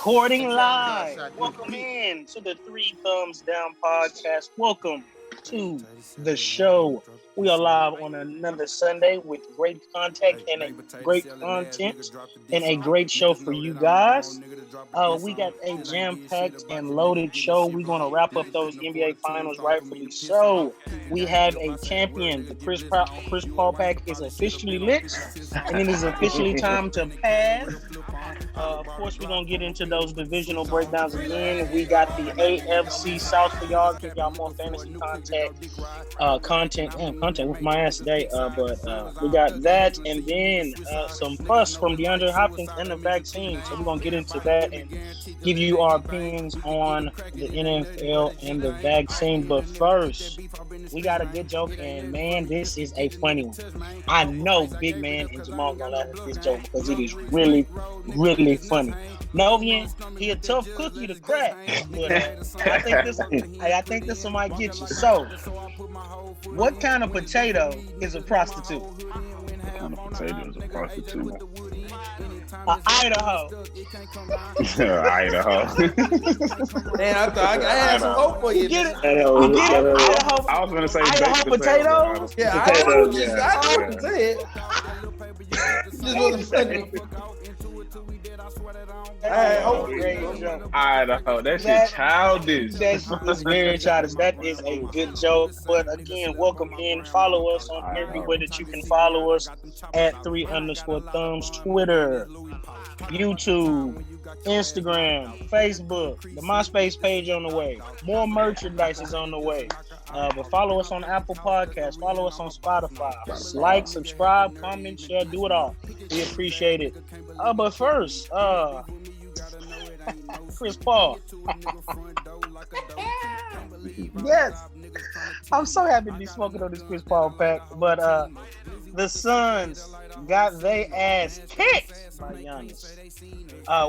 Recording live. Welcome in to the Three Thumbs Down podcast. Welcome to the show. We are live on another Sunday with great content and a great show for you guys. We got a jam-packed and loaded show. We're going to wrap up those NBA Finals rightfully so. We have a champion. The Chris Paul pack is officially lit, and it is officially time to pass. Of course, we're going to get into those divisional breakdowns again. We got the AFC South for y'all. Give y'all more fantasy content with my ass today. But we got that, and then some fuss from DeAndre Hopkins and the vaccine. So we're going to get into that and give you our opinions on the NFL and the vaccine. But first, we got a good joke, and man, this is a funny one. I know Big Man and Jamal gonna laugh at this joke because it is really, really funny. Novian, he a tough cookie to crack, but I think this one might get you. So, what kind of potato is a prostitute? What kind of potato is a prostitute? Idaho. Idaho. Man, I thought I had some hope for you. Get it? Idaho. I was gonna say Idaho potatoes. Yeah, potatoes. I know what you said. Just wasn't funny. Idaho. That shit childish. That's very childish. That is a good joke. But again, welcome in. Follow us on everywhere that you can follow us at 3_thumbs. Twitter, YouTube, Instagram, Facebook, the MySpace page on the way. More merchandise is on the way. But follow us on Apple Podcasts. Follow us on Spotify. Like, subscribe, comment, share, do it all. We appreciate it. But first, Chris Paul. Yes. I'm so happy to be smoking on this Chris Paul pack. But the Suns got their ass kicked by Giannis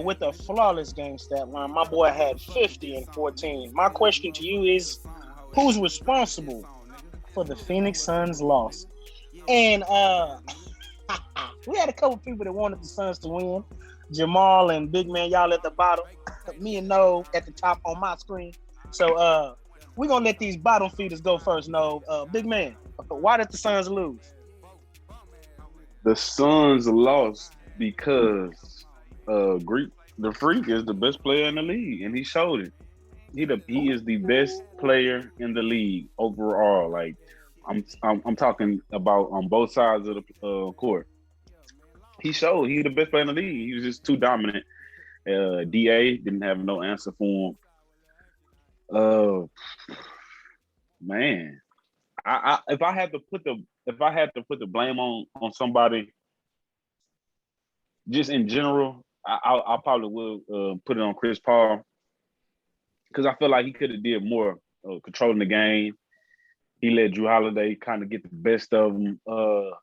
with a flawless game stat line. My boy had 50 and 14. My question to you is, who's responsible for the Phoenix Suns loss? And we had a couple people that wanted the Suns to win. Jamal and Big Man, y'all at the bottom. Me and No at the top on my screen. So we're going to let these bottom feeders go first. No, Big Man, why did the Suns lose? The Suns lost because the Freak is the best player in the league, and he showed it. He is the best player in the league overall. Like I'm talking about on both sides of the court. He showed he's the best player in the league. He was just too dominant. DA didn't have no answer for him. Man, if I had to put the blame on somebody, just in general, I probably will put it on Chris Paul. Because I feel like he could have did more controlling the game. He let Drew Holiday kind of get the best of him. I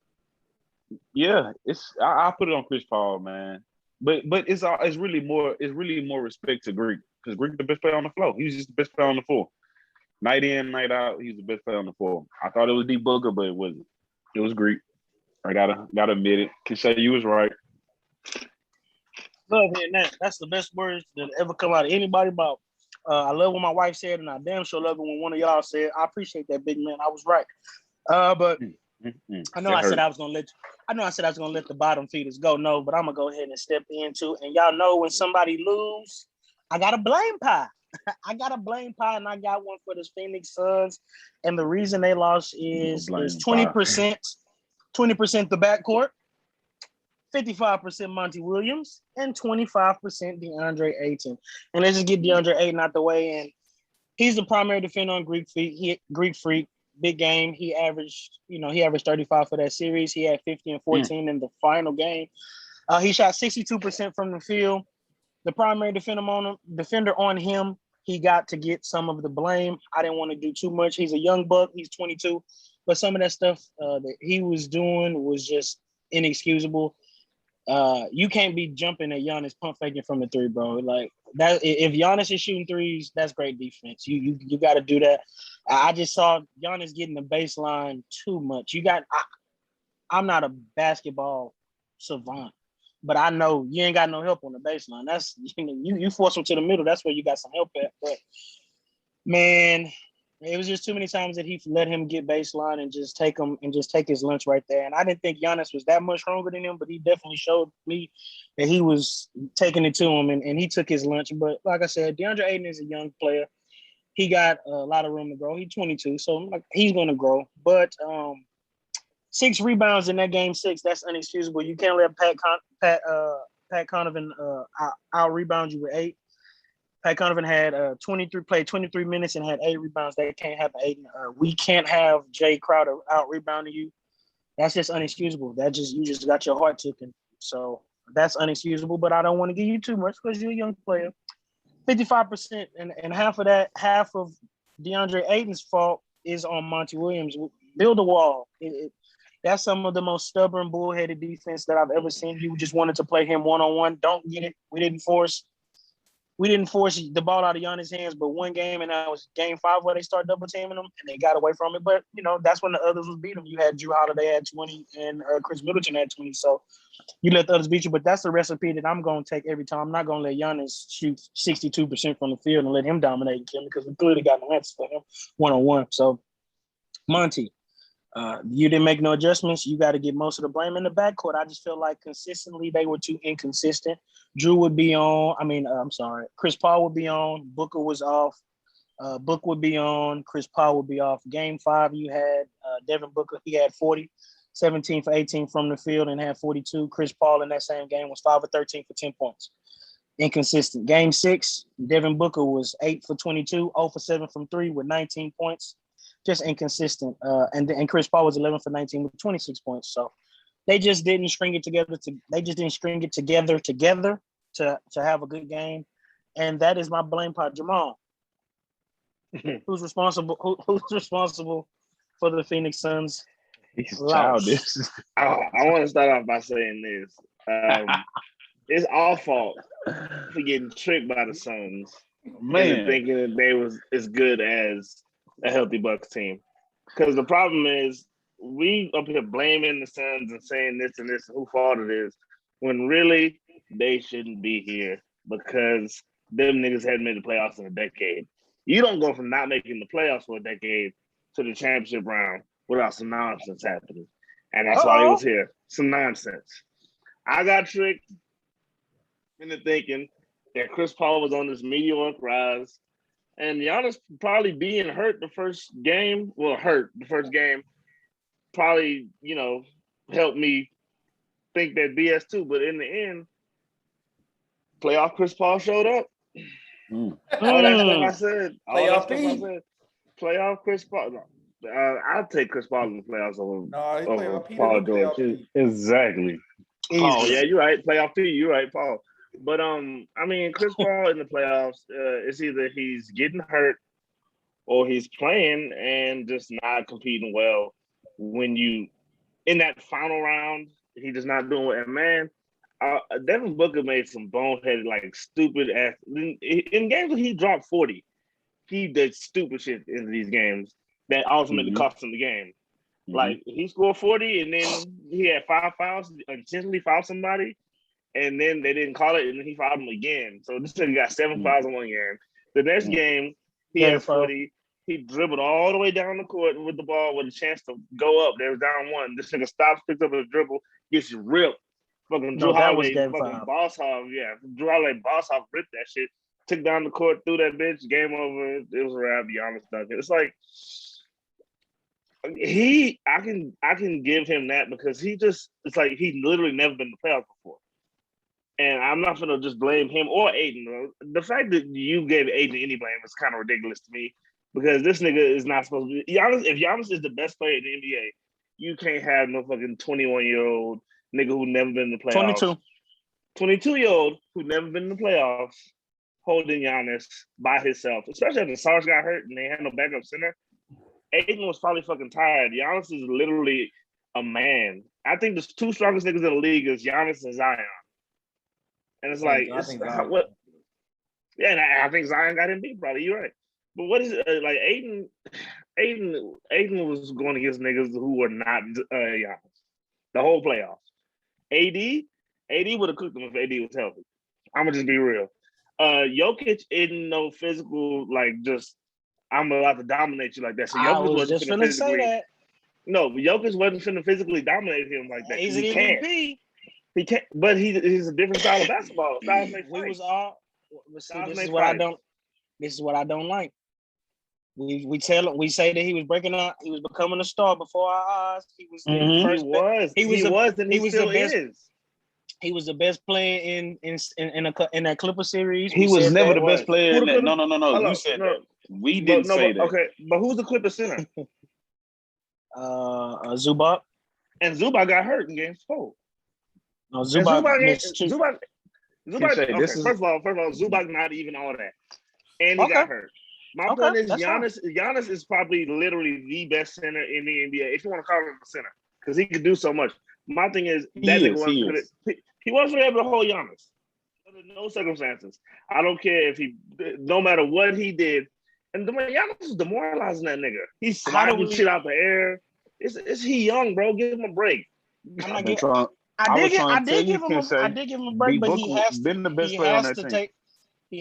put it on Chris Paul, man. But it's really more respect to Greek, because Greek the best player on the floor. He was just the best player on the floor. Night in, night out, he's the best player on the floor. I thought it was D Booker, but it wasn't. It was Greek. I gotta admit it. Can say you was right. Love hearing that. That's the best words that ever come out of anybody about. I love what my wife said, and I damn sure love it when one of y'all said, I appreciate that, Big Man. I was right. But I know I said I was gonna let the bottom feeders go. No, but I'm gonna go ahead and step into, and y'all know when somebody lose, I got a blame pie. I got a blame pie, and I got one for the Phoenix Suns. And the reason they lost is 20% the backcourt, 55% Monty Williams, and 25% DeAndre Ayton. And let's just get DeAndre Ayton out the way. And he's the primary defender on Greek Freak. Big game. He averaged 35 for that series. He had 50 and 14 in the final game. He shot 62% from the field. The primary defender on him, he got to get some of the blame. I didn't want to do too much. He's a young buck. He's 22. But some of that stuff that he was doing was just inexcusable. You can't be jumping at Giannis pump faking from the three, bro. Like that, if Giannis is shooting threes, that's great defense. You got to do that. I just saw Giannis getting the baseline too much. I'm not a basketball savant, But I know you ain't got no help on the baseline. That's you force him to the middle. That's where you got some help at. But man, it was just too many times that he let him get baseline and just take his lunch right there. And I didn't think Giannis was that much stronger than him, but he definitely showed me that he was taking it to him and he took his lunch. But like I said, DeAndre Ayton is a young player. He got a lot of room to grow. He's 22, so he's going to grow. But 6 rebounds in that game 6, that's inexcusable. You can't let Pat Conovan out rebound you with 8. Pat Conovan had 23 minutes and had 8 rebounds. That can't happen, Aiden. We can't have Jay Crowder out rebounding you. That's just unexcusable. You just got your heart taken. So that's unexcusable. But I don't want to give you too much because you're a young player. 55% and half of DeAndre Ayton's fault is on Monty Williams. Build a wall. That's some of the most stubborn, bullheaded defense that I've ever seen. You just wanted to play him one-on-one. Don't get it. We didn't force the ball out of Giannis' hands, but one game, and that was game 5 where they started double teaming him, and they got away from it. But, that's when the others was beat him. You had Drew Holiday had 20, and Chris Middleton had 20. So you let the others beat you. But that's the recipe that I'm going to take every time. I'm not going to let Giannis shoot 62% from the field and let him dominate and kill me because we clearly got no answers for him one-on-one. So, Monty, you didn't make no adjustments. You got to get most of the blame in the backcourt. I just feel like consistently they were too inconsistent. Drew would be on. Chris Paul would be on. Booker was off. Book would be on. Chris Paul would be off. Game 5, you had Devin Booker. He had 40, 17 for 18 from the field and had 42. Chris Paul in that same game was 5 for 13 for 10 points. Inconsistent. Game 6, Devin Booker was 8 for 22, 0 for 7 from 3 with 19 points. Just inconsistent. And Chris Paul was 11 for 19 with 26 points. So they just didn't string it together. To have a good game. And that is my blame part. Jamal, who's responsible for the Phoenix Suns? He's childish. I want to start off by saying this. It's our fault for getting tricked by the Suns. Man, thinking that they was as good as a healthy Bucks team. Because the problem is we up here blaming the Suns and saying this and this and who fault it is, when really they shouldn't be here because them niggas hadn't made the playoffs in a decade. You don't go from not making the playoffs for a decade to the championship round without some nonsense happening. And that's why he was here. Some nonsense. I got tricked into thinking that Chris Paul was on this meteoric rise. And Giannis probably being hurt the first game, probably, helped me think that BS too. But in the end, playoff Chris Paul showed up. All that stuff I said. Playoff Chris Paul. I'll take Chris Paul in the playoffs over Paul George. Exactly. Oh, yeah, you're right. Playoff P, you're right, Paul. But, Chris Paul in the playoffs, it's either he's getting hurt or he's playing and just not competing well. When you, in that final round, he's just not doing it. And, man, Devin Booker made some boneheaded, stupid ass. In games when he dropped 40, he did stupid shit in these games that ultimately cost him the game. He scored 40 and then he had 5 fouls, intentionally fouled somebody. And then they didn't call it, and then he fouled him again. So this nigga got 7 fouls in one game. The next game, he had 40. He dribbled all the way down the court with the ball with a chance to go up. They was down 1. This nigga stops, picks up his dribble, gets ripped. Fucking Drew Holiday, fucking boss hog. Yeah, Drew Holiday, boss hog, ripped that shit. Took down the court, threw that bitch. Game over. It was a wrap. Giannis dunked it. It's like I can give him that because it's like he literally never been in the playoffs before. And I'm not going to just blame him or Aiden. The fact that you gave Aiden any blame is kind of ridiculous to me because this nigga is not supposed to be. If Giannis is the best player in the NBA, you can't have no fucking 21-year-old nigga who never been in the playoffs. 22-year-old who never been in the playoffs holding Giannis by himself, especially after Sarge got hurt and they had no backup center. Aiden was probably fucking tired. Giannis is literally a man. I think the 2 strongest niggas in the league is Giannis and Zion. And it's like, what? Yeah, and I think Zion got him beat, probably. You're right. But what is it? Aiden was going against niggas who were not Giannis the whole playoffs. AD AD would have cooked him if AD was healthy. I'm gonna just be real. Jokic isn't no physical, like, just I'm about to dominate you like that. So I Jokic was wasn't just finna finna physically. say that. No, but Jokic wasn't finna physically dominate him like that. He's an He can't. MVP. He can't. But he's a different style of basketball. Styles make We was fights. all. See, Styles this make is what I fights. don't. This is what I don't like. We say that he was breaking out. He was becoming a star before our eyes. He was the first. He was, and he still is. He was the best player in that Clipper series. He was never the best player in that. No. You said that. We didn't say that. Okay, but who's the Clipper center? Zubac. And Zubac got hurt in game 4. No, Zubac missed 2. Zubac. Okay, first of all, Zubac not even all that, and he got hurt. My point is, Giannis is probably literally the best center in the NBA, if you want to call him a center, because he could do so much. My thing is, he wasn't able to hold Giannis under no circumstances. I don't care if no matter what he did, and Giannis was demoralizing that nigga. He's sliding shit out the air. Is he young, bro? Give him a break. I did give him a break, but he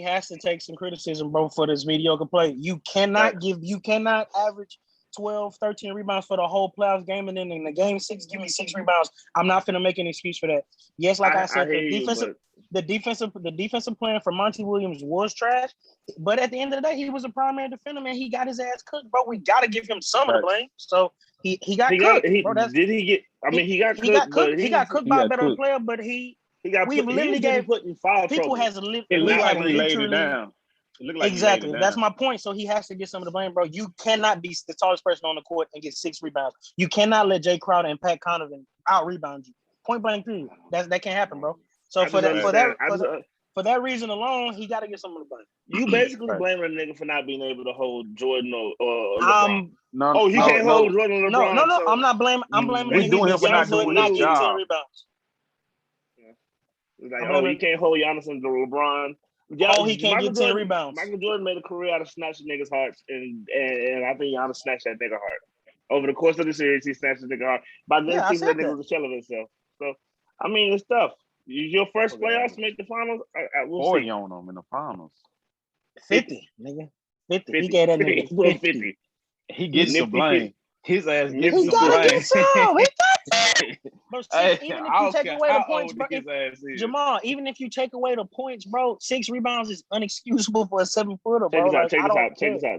has to take some criticism, bro, for this mediocre play. You cannot average 12, 13 rebounds for the whole playoffs game, and then in the game 6, give me 6 rebounds. I'm not finna make an excuse for that. Yes, like I said, the defensive plan for Monty Williams was trash, but at the end of the day, he was a primary defender, man. He got his ass cooked, bro. We got to give him some of the blame. So he got cooked. He got cooked by a better player, but he got put in foul trouble. He laid it down. Exactly. That's my point. So he has to get some of the blame, bro. You cannot be the tallest person on the court and get 6 rebounds. You cannot let Jay Crowder and Pat Connaughton out rebound you. Point blank period. That can't happen, bro. So for that reason alone, he got to get some of the blame. You basically blaming a nigga for not being able to hold Jordan or LeBron. He can't hold Jordan or LeBron. No. I'm not blaming. I'm blaming. We doing him for not doing his job. 10 rebounds. It's like, he can't hold Giannis and LeBron. He can't get 10 rebounds. Michael Jordan made a career out of snatching niggas' hearts, and I think Giannis snatched that nigga heart. Over the course of the series, he snatched the nigga heart. By then, that nigga was a shell of himself. So, I mean, it's tough. Your first playoffs to make the finals? We'll 40 see. on them in the finals. 50, nigga. 50. He gave that nigga 50. He gets some blame. His ass gets some blame. Bro, even if you take away the points, bro, Jamal, even if you take away the points, bro, 6 rebounds is unexcusable for a 7-footer, bro. Check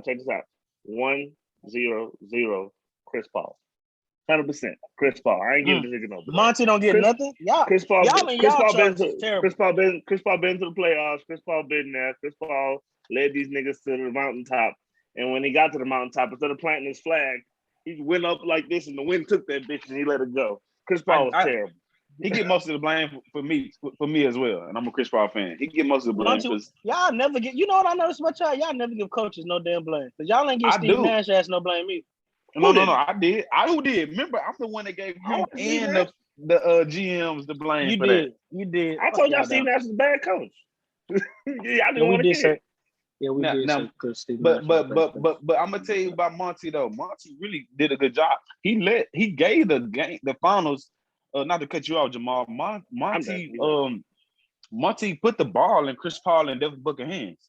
this out. 1-0-0 Chris Paul. 100% Chris Paul. I ain't giving this nigga no blame. Monty don't get nothing. Chris Paul been to the playoffs. Chris Paul been there. Chris Paul led these niggas to the mountaintop. And when he got to the mountaintop, instead of planting his flag, he went up like this, and the wind took that bitch, and he let it go. Chris Paul was terrible. He get most of the blame for me as well, and I'm a Chris Paul fan. He get most of the blame. Y'all never get. You know what I noticed about y'all? Y'all never give coaches no damn blame, because y'all ain't give Steve Nash ass no blame either. No, I did. Who did? Remember, I'm the one that gave him and the GMs the blame for that. You did. I told y'all Steve Nash is a bad coach. I didn't want to say. Yeah, we did. But I'm gonna tell you about Monty though. Monty really did a good job. He gave the finals. Not to cut you off, Jamal. Monty put the ball in Chris Paul and Devin Booker hands.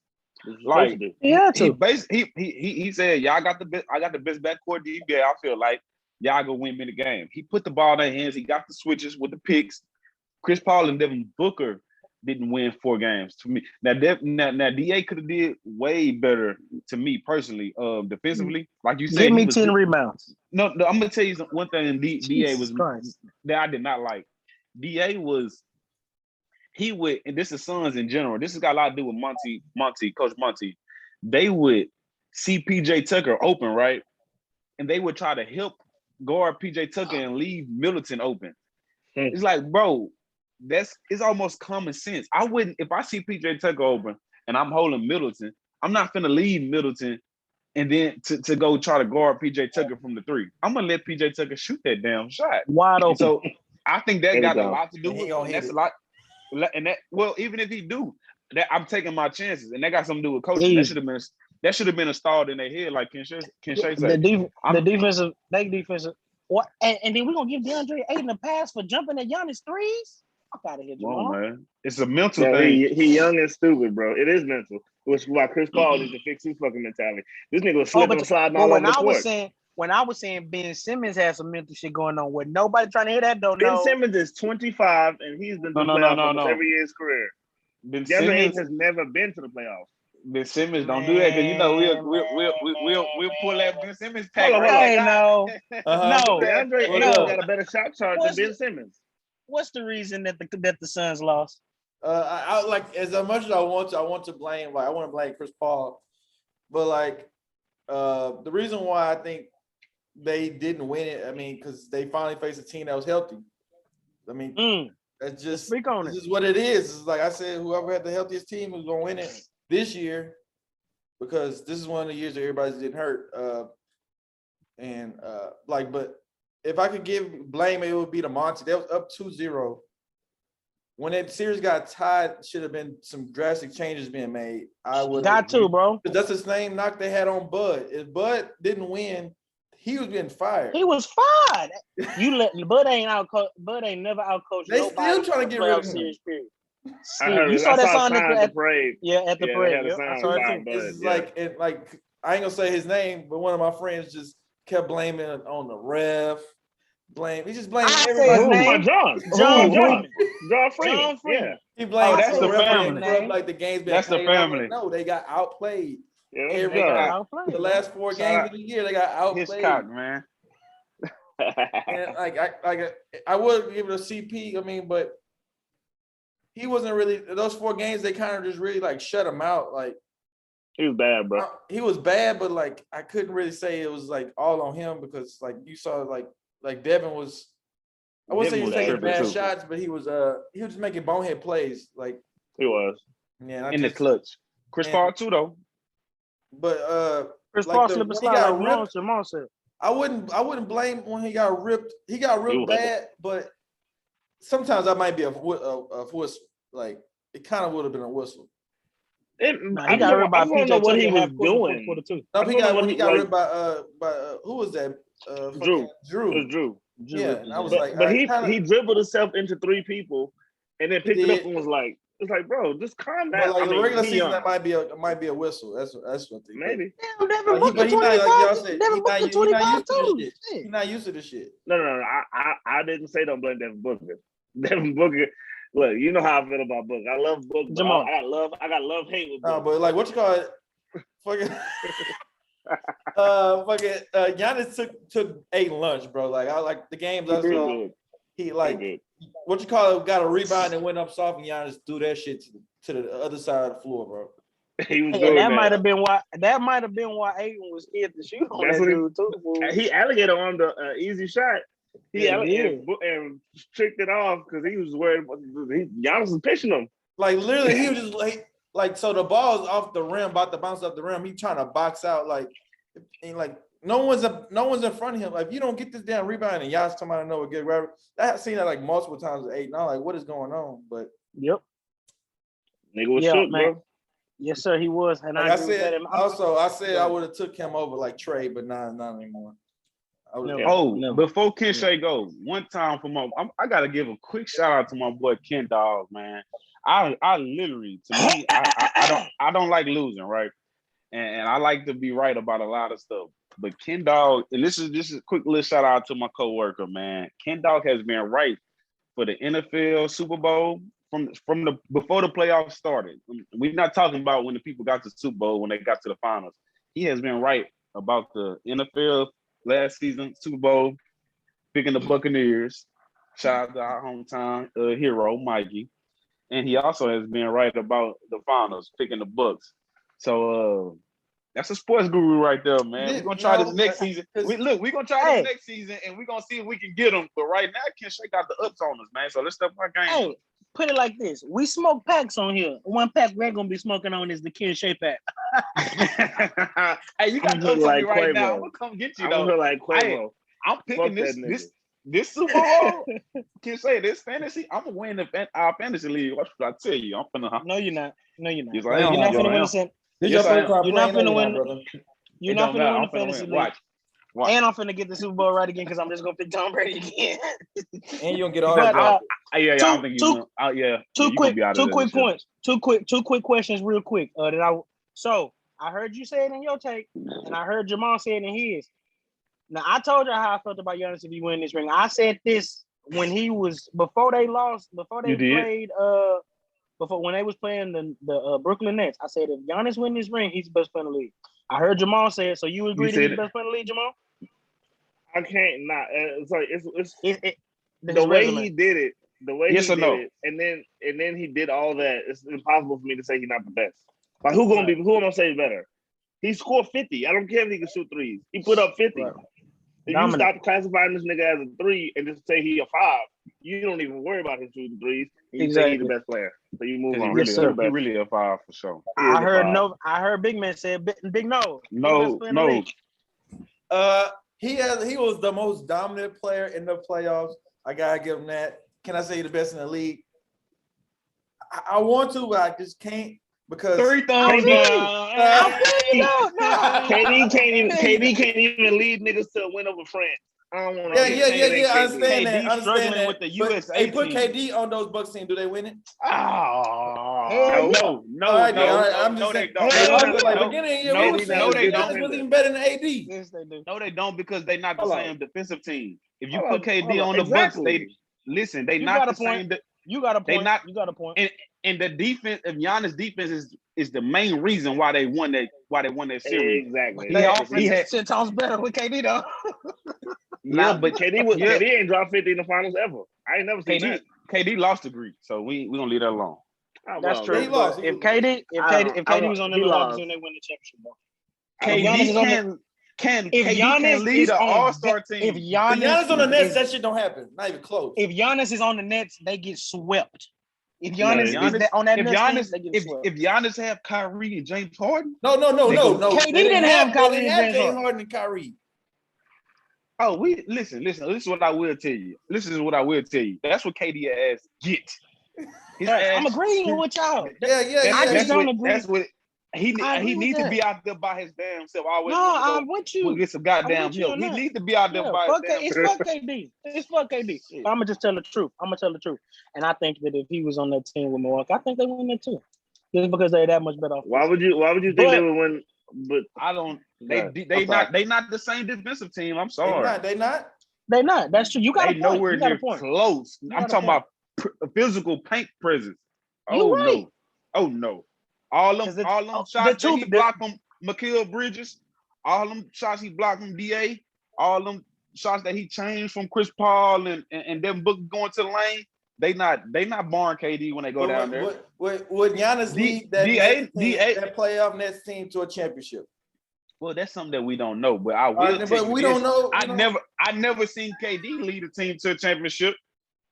Like he said, y'all got the best. I got the best backcourt NBA. I feel like y'all gonna win me the game. He put the ball in their hands. He got the switches with the picks. Chris Paul and Devin Booker didn't win 4 games to me. Now DA could have did way better to me personally, defensively. Like you said, give me 10 rebounds. No, I'm gonna tell you one thing. DA was that I did not like. DA was and this is Suns in general. This has got a lot to do with Coach Monty. They would see PJ Tucker open, right? And they would try to help guard PJ Tucker and leave Middleton open. It's like, bro, it's almost common sense. I wouldn't, if I see PJ Tucker open and I'm holding Middleton, I'm not finna leave Middleton and then to go try to guard PJ Tucker from the 3. I'm gonna let PJ Tucker shoot that damn shot. Wide open. So I think that got a lot to do with it. That's a lot. And even if he do, that I'm taking my chances, and that got something to do with coaching. That should have been installed in their head, like Ken Shay said. The defensive. What? And then we're gonna give DeAndre Ayton a pass for jumping at Giannis threes. Fuck out of here, Come Jamal. on, man. It's a mental Bro, thing. he young and stupid, bro. It is mental. Which is why Chris Paul needs to fix his fucking mentality. This nigga was slipping and sliding all over the court. When I was saying Ben Simmons has some mental shit going on with nobody trying to hear that though. Ben Simmons is 25 and he's been to the playoffs almost every year in his career. Ben DeAndre Simmons Ayton has never been to the playoffs. Ben Simmons don't do that because you know we'll pull that Ben Simmons pack. No. DeAndre Ayton got a better shot chart than Ben Simmons. What's the reason that the Suns lost? I like as much as I want to blame. Like I want to blame Chris Paul, but like the reason why I think they didn't win it. I mean, because they finally faced a team that was healthy. I mean, that's just speak on this is what it is. It's like I said, whoever had the healthiest team was gonna win it this year, because this is one of the years that everybody's getting hurt. But if I could give blame, it would be to Monty. They was up 2-0. When that series got tied, should have been some drastic changes being made. I would got to, bro. That's the same knock they had on Bud. If Bud didn't win, he was getting fired. He was fired. Bud ain't never outcoached. They still trying to get rid of him. You saw that song at the parade. Yeah, at the parade. I saw it too. It's like I ain't gonna say his name, but one of my friends just kept blaming it on the ref. He just blamed everybody. John Freeman. Yeah. He blamed that's the family. Like the game's been that's the family. No, they got outplayed. Yeah, the last 4 games of the year, they got outplayed. Hitchcock, man. And I would give it a CP. I mean, but he wasn't really those 4 games. They kind of just really like shut him out. Like he was bad, bro. He was bad, but like I couldn't really say it was like all on him because like you saw like Devin was. I wouldn't say he was taking bad shots, but he was just making bonehead plays. Like he was. Yeah, in the clutch. Chris Paul too, though. But Chris Paul slipped aside like Jamal said. I wouldn't blame when he got ripped. He got ripped bad, but sometimes that might be a whistle. Like it kind of would have been a whistle. He got ripped by PJ. What he was doing. No, he got ripped by who was that? Drew. It was Drew. Yeah, and I was like, but he dribbled himself into 3 people, and then picked it up and was like, "It's like, bro, just calm down." But like the regular season, that might be a whistle. That's what they maybe. Damn, Devin Booker 25. Devin Booker 25 too. He's not used to this shit. No. I didn't say don't blame Devin Booker. Devin Booker. Look, you know how I feel about Booker. I love Booker. Jamal. I got love hate with Booker. No, but like what you call it? Fucking. Giannis took 8 lunch, bro. Like I like the games I saw. He like what you call it? Got a rebound and went up soft, and Giannis threw that shit to the other side of the floor, bro. He was that might have been why Ayton was scared to shoot on that dude too. He alligator on the easy shot. He and tricked it off because he was worried. Giannis was pitching him. Like literally, he was just like so the ball's off the rim, about to bounce off the rim. He trying to box out and no one's in front of him. Like if you don't get this damn rebound and Giannis come out of nowhere get grab it. I've seen that like multiple times with Ayton. I'm like, what is going on? But nigga was shook, bro. Yes, sir, he was. And like I said, I would have took him over like Trey, but not anymore. Before Ken Shea goes, one time I gotta give a quick shout out to my boy Ken Dog, man. I literally, to me, I don't like losing, right? And I like to be right about a lot of stuff. But Ken Dog, and this is a quick little shout out to my coworker, man. Ken Dog has been right for the NFL Super Bowl from the before the playoffs started. We're not talking about when the people got to the Super Bowl, when they got to the finals. He has been right about the NFL last season Super Bowl, picking the Buccaneers. Shout out to our hometown hero, Mikey. And he also has been right about the finals, picking the Bucks. So that's a sports guru right there, man. We're gonna try this next season. We're gonna try this next season, and we're gonna see if we can get them. But right now, Ken Shea got the ups on us, man. So let's step our game. Hey, put it like this: we smoke packs on here. One pack we're gonna be smoking on is the Ken Shea pack. Hey, you got the ups on me right now. I'm gonna come get you though. Like Quavo. I'm picking this Super Bowl. Can say this fantasy. I'm gonna win our fantasy league. What should I tell you? I'm gonna. No, you're not. You're not Yes, gonna win. You're not gonna win. You're not gonna win the fantasy league. Watch. And I'm finna get the Super Bowl right again because I'm just gonna pick Tom Brady again. And you don't get all But, that. I don't think you will. Two quick points. Two quick questions, real quick. So I heard you say it in your take, and I heard Jamal say it in his. Now I told you how I felt about Giannis if he win this ring. I said this when he was before they was playing the Brooklyn Nets. I said if Giannis win this ring, he's the best player in the league. I heard Jamal say it, so you agree that he's the best player in the league, Jamal? I can't not. It's the way resume. he did it. The way yes he or did no? it, and then he did all that. It's impossible for me to say he's not the best. Like who am I gonna say is better? He scored 50. I don't care if he can shoot threes. He put up 50. Right. If you stop classifying this nigga as a 3 and just say he a 5, you don't even worry about him shooting threes. You say he's the best player. So you move on. He really a 5 for sure. I heard Big Man say Big No. No. He was the most dominant player in the playoffs. I gotta give him that. Can I say the best in the league? I want to, but I just can't because 3 thumbs down. KD can't even lead niggas to a win over France. I don't want to. Yeah. I understand that. KD struggling with the USA team. Hey, put KD on those Bucks team. Do they win it? No. All right. I'm just saying. No, they don't. Was even better than AD. Yes, they do. No, they don't because they're not the same defensive team. If you put KD on the Bucks, they not the same. You got a point. You got a point. And the defense of Giannis' defense is the main reason why they won that series. Exactly. He had 10 times better with KD though. But KD ain't dropped 50 in the finals ever. I ain't never seen that. KD lost the Greek, so we gonna leave that alone. That's true. He lost. If KD was on the Lakers, then they win the championship, bro. KD can lead an all-star team. If Giannis on the Nets, that shit don't happen. Not even close. If Giannis is on the Nets, they get swept. If Giannis is on that Nets team, they get swept. If Giannis have Kyrie and James Harden, no. KD didn't have Kyrie and James Harden and Kyrie. Oh, listen. This is what I will tell you. That's what KD ass get. I'm agreeing with y'all. Yeah. I just don't agree. That's what he needs to be out there by his damn self. I'm with you. We'll get some goddamn help. He needs to be out there by his damn self. It's fuck KD. I'm gonna just tell the truth. And I think that if he was on that team with Milwaukee, I think they win it too. Just because they're that much better. Why would you think they would win? But I don't. They not the same defensive team. I'm sorry. They not. That's true. You got a point. Nowhere near close. I'm talking about physical paint presence. Right. No. All them shots that he blocked from Mikal Bridges, all them shots he blocked from DA, all them shots that he changed from Chris Paul and them Book going to the lane. They not barring KD when they go down there. Would Giannis lead that playoff Nets team to a championship? Well, that's something that we don't know, but I will. But we don't know. I never seen KD lead a team to a championship.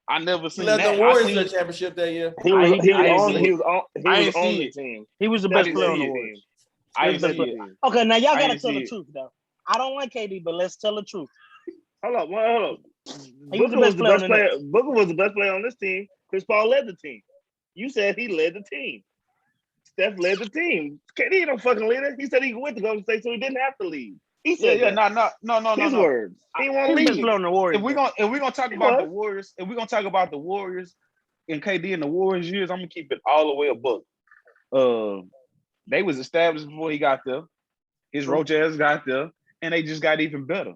I never seen that. The Warriors to a championship that year. He was on the team. He was the best player on the Warriors. Okay, now y'all gotta tell the truth though. I don't like KD, but let's tell the truth. Hold up. Booker was the best player. Booker was the best player on this team. Chris Paul led the team. You said he led the team. Steph led the team. KD don't fucking lead it. He said he went to Golden State, so he didn't have to lead. He said, no. His words. He won't lead. If we're gonna talk about the Warriors, and KD and the Warriors years, I'm gonna keep it all the way above. They was established before he got there. His roach ass got there, and they just got even better.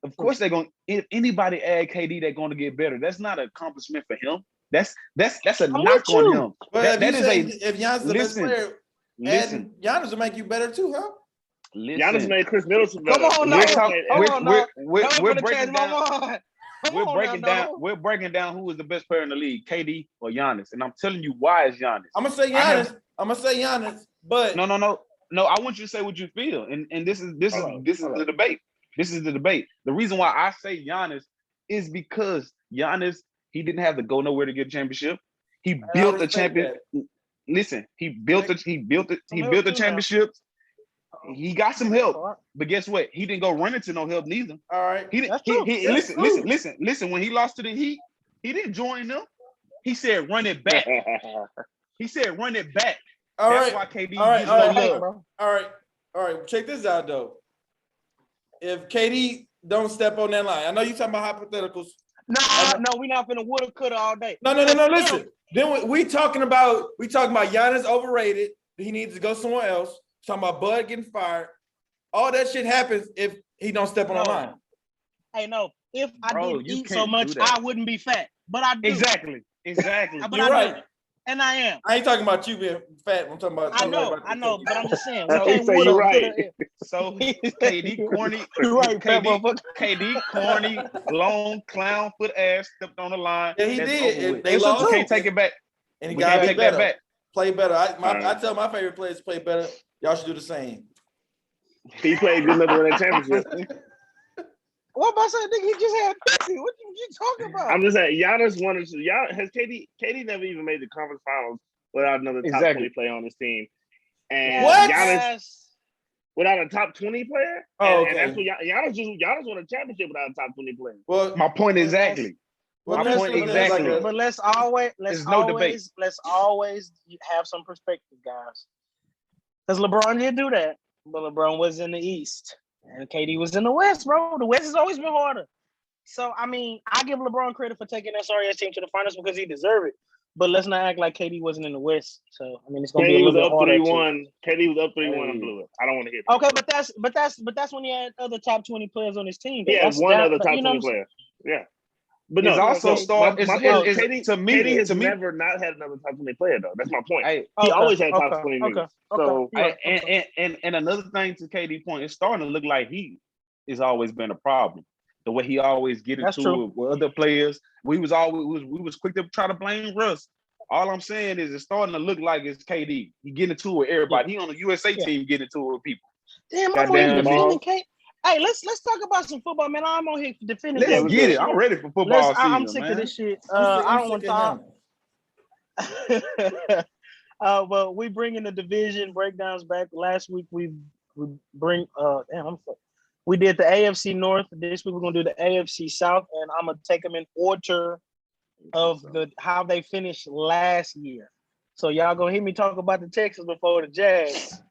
Of course, they're going. If anybody add KD, they're going to get better. That's not an accomplishment for him. That's a knock on him. But if Giannis the best player, Giannis will make you better too, huh? Giannis made Chris Middleton better. Come on now. We're breaking down who is the best player in the league, KD or Giannis, and I'm telling you why it's Giannis. I'm gonna say Giannis. But no. I want you to say what you feel, and this is the debate. This is the debate. The reason why I say Giannis is because Giannis, he didn't have to go nowhere to get a championship. He built a champion. Listen, he built the championships. He got some help, but guess what? He didn't go run into no help neither. All right, listen. When he lost to the Heat, he didn't join them. He said, "Run it back." That's why KD. All right. Check this out though. if KD don't step on that line, I know you talking about hypotheticals. No, we not finna woulda, coulda all day. No. Listen, then we talking about Giannis overrated. He needs to go somewhere else. Talking about Bud getting fired. All that shit happens if he don't step on the line. Hey, no. If I didn't eat so much, I wouldn't be fat. But I do. Exactly. But You're right. Do. And I am. I ain't talking about you being fat. I'm talking about. I know, but I'm just saying. You're right. So KD corny. You're right, KD corny, long clown foot ass stepped on the line. Yeah, he did. They lost. We can't take it back. And he got to take that back. Play better. I tell my favorite players to play better. Y'all should do the same. He played good enough to win that championship. What about saying, nigga? He just had 50. What you talking about? I'm just saying, Giannis wanted to. Has KD never even made the conference finals without another top 20 player on his team. And Giannis without a top 20 player. And that's what Giannis won a championship without a top 20 player. Well, my point exactly. But let's always have some perspective, guys. Because LeBron did do that, but LeBron was in the East and KD was in the West, bro. The West has always been harder. So I mean, I give LeBron credit for taking that sorry ass team to the finals because he deserved it. But let's not act like KD wasn't in the West. So I mean, it's gonna be a little bit harder. KD was up 3-1 and blew it. I don't want to hear that. Okay, but that's when he had other top 20 players on his team. He had one other top 20 player. Yeah. But it's also KD has never not had another top 20 player though. That's my point. He always had top 20 minutes. So and another thing to KD point, it's starting to look like he has always been a problem. The way he always get into it with other players. We was quick to try to blame Russ. All I'm saying is it's starting to look like it's KD. He getting into it with everybody. He on the USA team getting into it with people. Damn, I'm defending KD. Hey, let's talk about some football, man. I'm on here defending. Let's get it. I'm ready for football season, I'm sick of this shit. I don't want to talk. Well, we bring in the division breakdowns back. Last week we did the AFC North. This week we're gonna do the AFC South, and I'm gonna take them in order of how they finished last year. So y'all gonna hear me talk about the Texans before the Jags.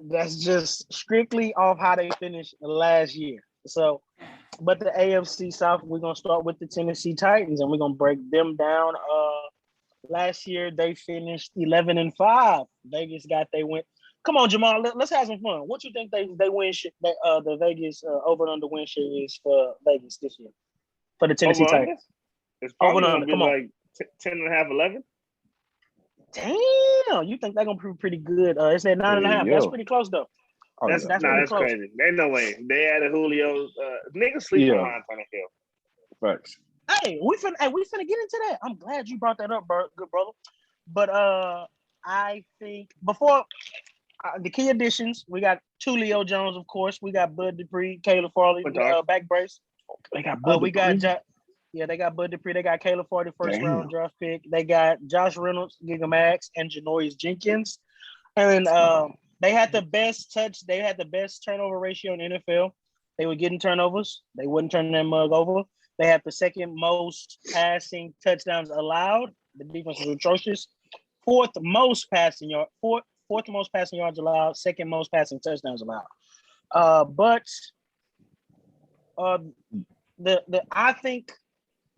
That's just strictly off how they finished last year. So, but the AFC South, we're gonna start with the Tennessee Titans, and we're gonna break them down. Last year they finished 11-5. Vegas got they win. Come on, Jamal, let's have some fun. What you think they win? The Vegas over and under win share is for Vegas this year for the Tennessee Titans. It's probably gonna be like 10.5, 11. Damn, you think they're gonna be pretty good? It's at 9.5. That's pretty close though. That's crazy. There's no way. They added Julio. Niggas sleep on Tannehill. Facts. Hey, we finna get into that. I'm glad you brought that up, good brother. But I think before the key additions, we got Tulio Jones, of course. We got Bud Dupree, Caleb Farley, back brace. They got Bud Dupree. They got Bud Dupree. They got Caleb Farley, first round draft pick. They got Josh Reynolds, Giga Max, and Janoris Jenkins. And they had the best turnover ratio in the NFL. They were getting turnovers. They wouldn't turn that mug over. They had the second most passing touchdowns allowed. The defense was atrocious. Fourth most passing yards allowed. Second most passing touchdowns allowed. I think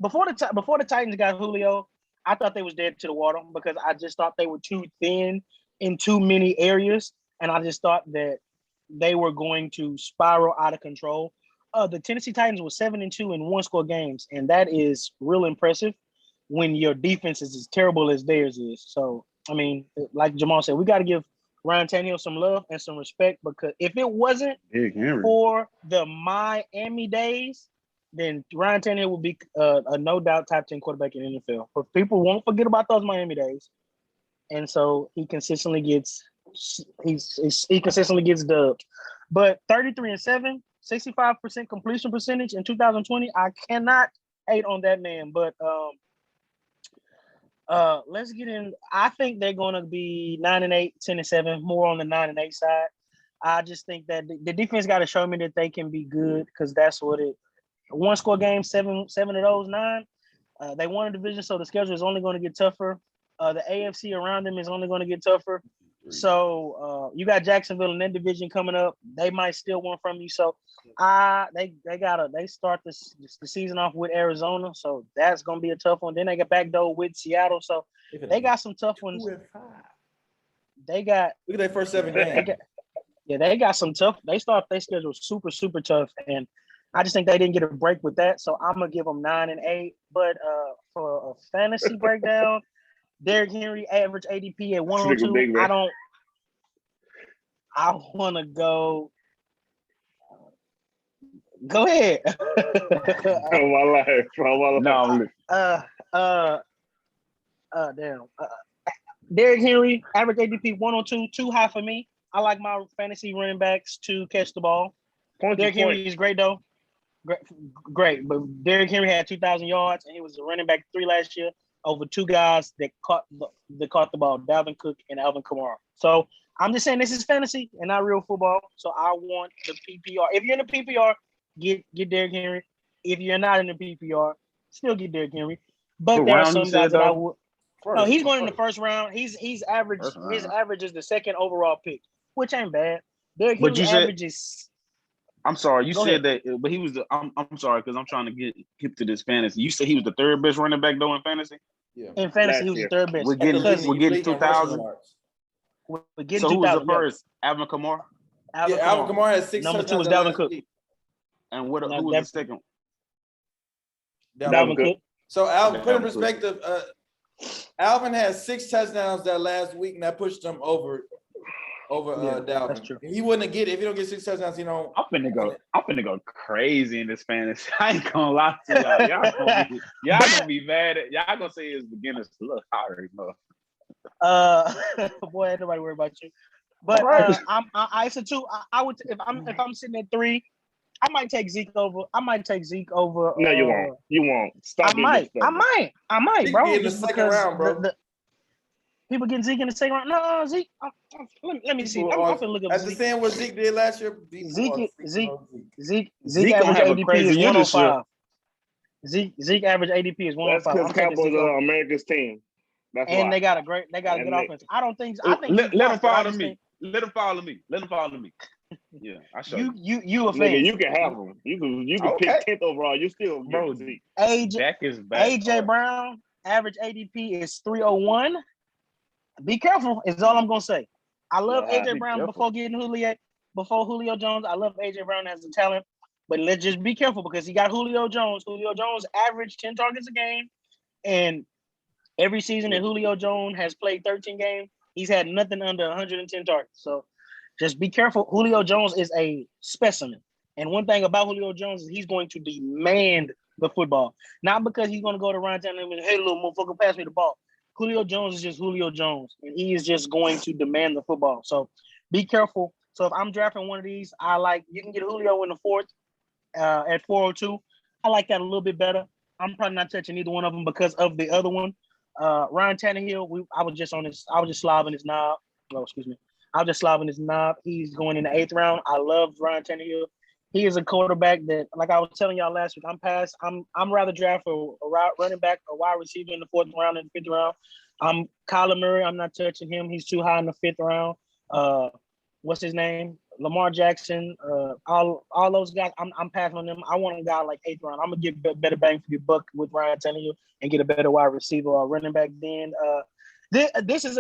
before the Titans got Julio, I thought they was dead to the water because I just thought they were too thin in too many areas, and I just thought that they were going to spiral out of control. The Tennessee Titans were 7-2 in one-score games, and that is real impressive when your defense is as terrible as theirs is. So, I mean, like Jamal said, we got to give Ryan Tannehill some love and some respect because if it wasn't for the Miami days, then Ryan Tannehill would be a no doubt top 10 quarterback in the NFL. But people won't forget about those Miami days, and so he consistently gets dubbed. But 33-7, 65% completion percentage in 2020. I cannot hate on that man. But let's get in. I think they're going to be 9-8, 10-7, more on the 9-8 side. I just think that the defense got to show me that they can be good because that's what it. One score game, 7 of those 9. They won a division, so the schedule is only going to get tougher. The AFC around them is only going to get tougher. So you got Jacksonville in that division coming up. They might steal one from you. So they start the season off with Arizona. So that's gonna be a tough one. Then they get backdoor with Seattle. So they got some tough ones. They got look at their first 7 games. They got some tough. They start their schedule super, super tough. And I just think they didn't get a break with that. So I'm gonna give them 9 and 8. But for a fantasy breakdown, Derrick Henry average ADP at 102. I want to go. Go ahead. From my life. No, damn. Derrick Henry average ADP 102. Too high for me. I like my fantasy running backs to catch the ball. Derrick Henry is great though. Great. But Derrick Henry had 2,000 yards and he was a running back 3 last year over 2 guys that caught the ball, Dalvin Cook and Alvin Kamara. So I'm just saying this is fantasy and not real football. So I want the PPR. If you're in the PPR, get Derrick Henry. If you're not in the PPR, still get Derrick Henry. But there are some guys that I would. No, he's going in the first round. He's average. His average is the 2nd overall pick, which ain't bad. Derrick Henry averages. I'm sorry, you said that, but he was the. I'm sorry because I'm trying to get hip to this fantasy. You said he was the 3rd best running back though in fantasy. Yeah, in fantasy he was the 3rd best. We're getting 2,000. So who was the first? Alvin Kamara. Alvin Kamara has 6. Number 2 was Dalvin Cook. And who was the 2nd? Dalvin Cook. So Alvin, put in perspective, Alvin has 6 touchdowns that last week, and that pushed him over Dalvin. That's true. He wouldn't get if he don't get 6 touchdowns. I'm finna go crazy in this fantasy. I ain't gonna lie to y'all. Y'all gonna be mad at y'all gonna say it's beginner's luck. I already know. Boy, ain't nobody worry about you. But I said 2. I would if I'm sitting at 3. I might take Zeke over. No, you won't. You won't. Stop. I might, bro. In the second round, bro. People getting Zeke in the second round. No, Zeke. Let me see. I'm gonna look up. That's the same what Zeke did last year. Zeke average ADP is 105. Zeke average ADP is 105. That's because Cowboys are America's team. That's why. They got a good offense. I think let him follow me. Let him follow me. Yeah, I show you a fan. Nigga, you can have him. You can pick 10th overall. You still bro. Zeke. Jack is back. AJ Brown average ADP is 301. Be careful is all I'm gonna say. I love AJ Brown before Julio Jones. I love AJ Brown as a talent, but let's just be careful because he got Julio Jones. Julio Jones averaged 10 targets a game, and every season that Julio Jones has played 13 games, he's had nothing under 110 targets. So just be careful. Julio Jones is a specimen. And one thing about Julio Jones is he's going to demand the football. Not because he's going to go to Ryan Tannehill and hey, little motherfucker, pass me the ball. Julio Jones is just Julio Jones. And he is just going to demand the football. So be careful. So if I'm drafting one of these, you can get Julio in the 4th at 402. I like that a little bit better. I'm probably not touching either one of them because of the other one. Ryan Tannehill, I was just slobbing his knob. Oh, excuse me. I was just slobbing his knob. He's going in the 8th round. I love Ryan Tannehill. He is a quarterback that, like I was telling y'all last week, I'm rather draft a running back, a wide receiver in the 4th round and the 5th round. I'm Kyler Murray. I'm not touching him. He's too high in the 5th round. What's his name? Lamar Jackson. All those guys. I'm passing on them. I want a guy like 8th round. I'm gonna get better bang for your buck with Ryan Tannehill and get a better wide receiver or running back. Then this is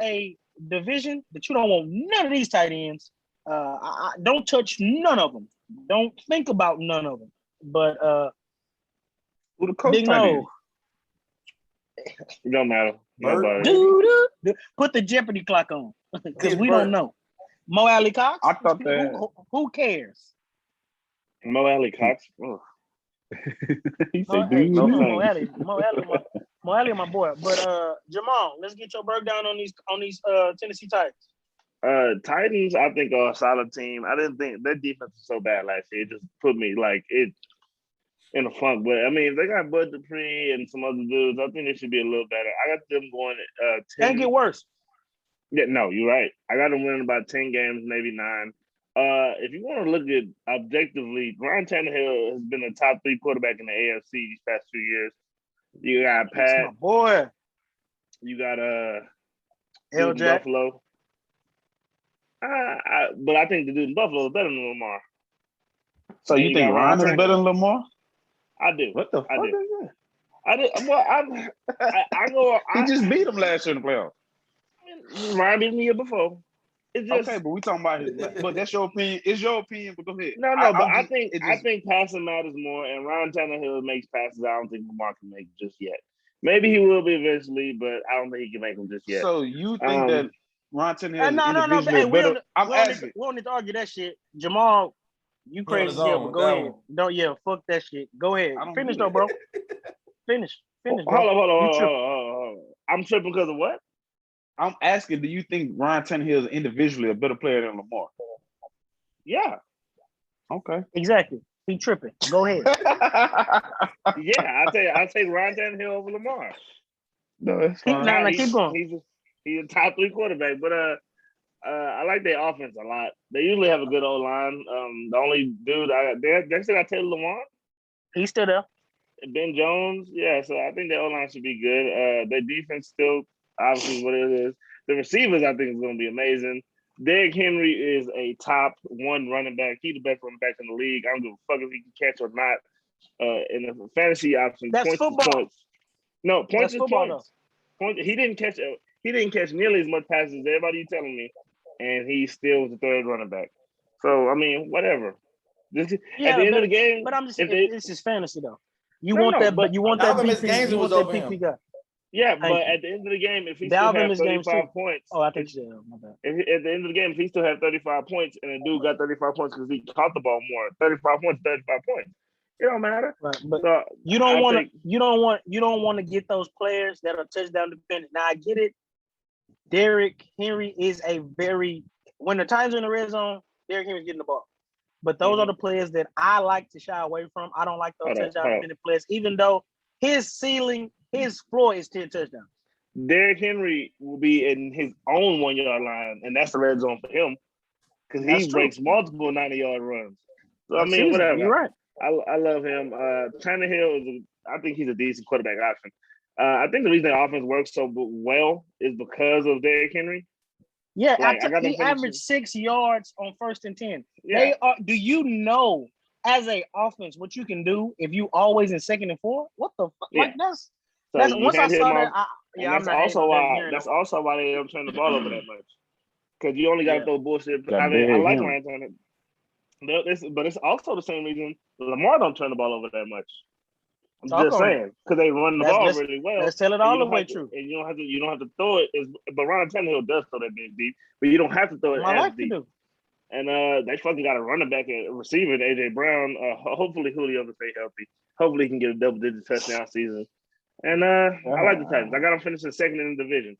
a division that you don't want none of these tight ends. I don't touch none of them. Don't think about none of them. But who the coach? Big No. It don't matter. Put the Jeopardy clock on because we don't know. Mo Alley Cox. I thought that. Who cares? Mo Alley Cox. He said, "Dude, Mo Alley, my boy." But Jamal, let's get your breakdown on these Tennessee Titans. Titans, I think, are a solid team. I didn't think their defense was so bad last year. It just put me in a funk. But I mean, they got Bud Dupree and some other dudes. I think they should be a little better. I got them going at 10. Can't get worse. Yeah, no, you're right. I got them winning about 10 games, maybe 9. If you want to look at objectively, Ryan Tannehill has been a top 3 quarterback in the AFC these past 2 years. You got Pat. That's my boy. You got L. Jack. Buffalo. But I think the dude in Buffalo is better than Lamar. So you think Ryan is better than Lamar? I do. What the fuck is that? I do. Well, I go. He just beat him last year in the playoffs. Ryan beat him the year before. It's just, okay, but we talking about his. But that's your opinion. It's your opinion. But go ahead. No, but I think passing matters more, and Ryan Tannehill makes passes I don't think Lamar can make just yet. Maybe he will be eventually, but I don't think he can make them just yet. So you think that Ryan Tannehill is no, hey, better? We don't need to argue that shit. Jamal, you crazy as hell, but go ahead. Don't fuck that shit. Go ahead. Finish though, bro. Finish, bro. Hold on. I'm tripping because of what? I'm asking, do you think Ryan Tannehill is individually a better player than Lamar? Yeah. Okay. Exactly. He tripping. Go ahead. Yeah, I'll take Ryan Tannehill over Lamar. No, that's fine. Keep going. He's a top 3 quarterback, but I like their offense a lot. They usually have a good old line. The only dude they said I tell Lamar. He's still there. Ben Jones, yeah. So I think their O-line should be good. Their defense still obviously what it is. The receivers I think is going to be amazing. Derrick Henry is a top 1 running back. He's the best running back in the league. I don't give a fuck if he can catch or not. In the fantasy option, that's points football. Points. No, points is football, points. He didn't catch nearly as much passes as everybody you telling me, and he still was the 3rd running back. So I mean, whatever. At the end of the game, but I'm just this is fantasy though. You want that games was over him. Guy. Yeah, but at the end of the game, if he still has 35 points, I think so. My bad. At the end of the game, if he still has 35 points, and a dude got 35 points because he caught the ball more, 35 points. It don't matter. Right, but so you don't want to get those players that are touchdown dependent. Now I get it. Derrick Henry is when the Titans are in the red zone, Derrick Henry's getting the ball. But those are the players that I like to shy away from. I don't like those touchdown dependent players, even though his floor is 10 touchdowns. Derrick Henry will be in his own 1-yard line, and that's the red zone for him because he breaks multiple 90-yard runs. So I mean, whatever. You're right. I love him. Tannehill I think he's a decent quarterback option. I think the reason the offense works so well is because of Derrick Henry. Yeah, he averaged 6 yards on 1st and 10. Yeah. Do you know as a offense what you can do if you always in 2nd and 4? What the fuck? Yeah. Like that's once I saw that. That's also why they don't turn the ball over that much. Because you only got to throw bullshit. I like Ryan Tannehill. But it's also the same reason Lamar don't turn the ball over that much. I'm just saying because they run the ball really well. Let's tell it all the way true. And you don't have to throw it. But Ryan Tannehill does throw that big deep, but you don't have to throw it as deep. And they fucking got a running back at receiver, AJ Brown. Hopefully Julio will stay healthy. Hopefully he can get a double-digit touchdown season. And I like the Titans. I got them finishing 2nd in the division.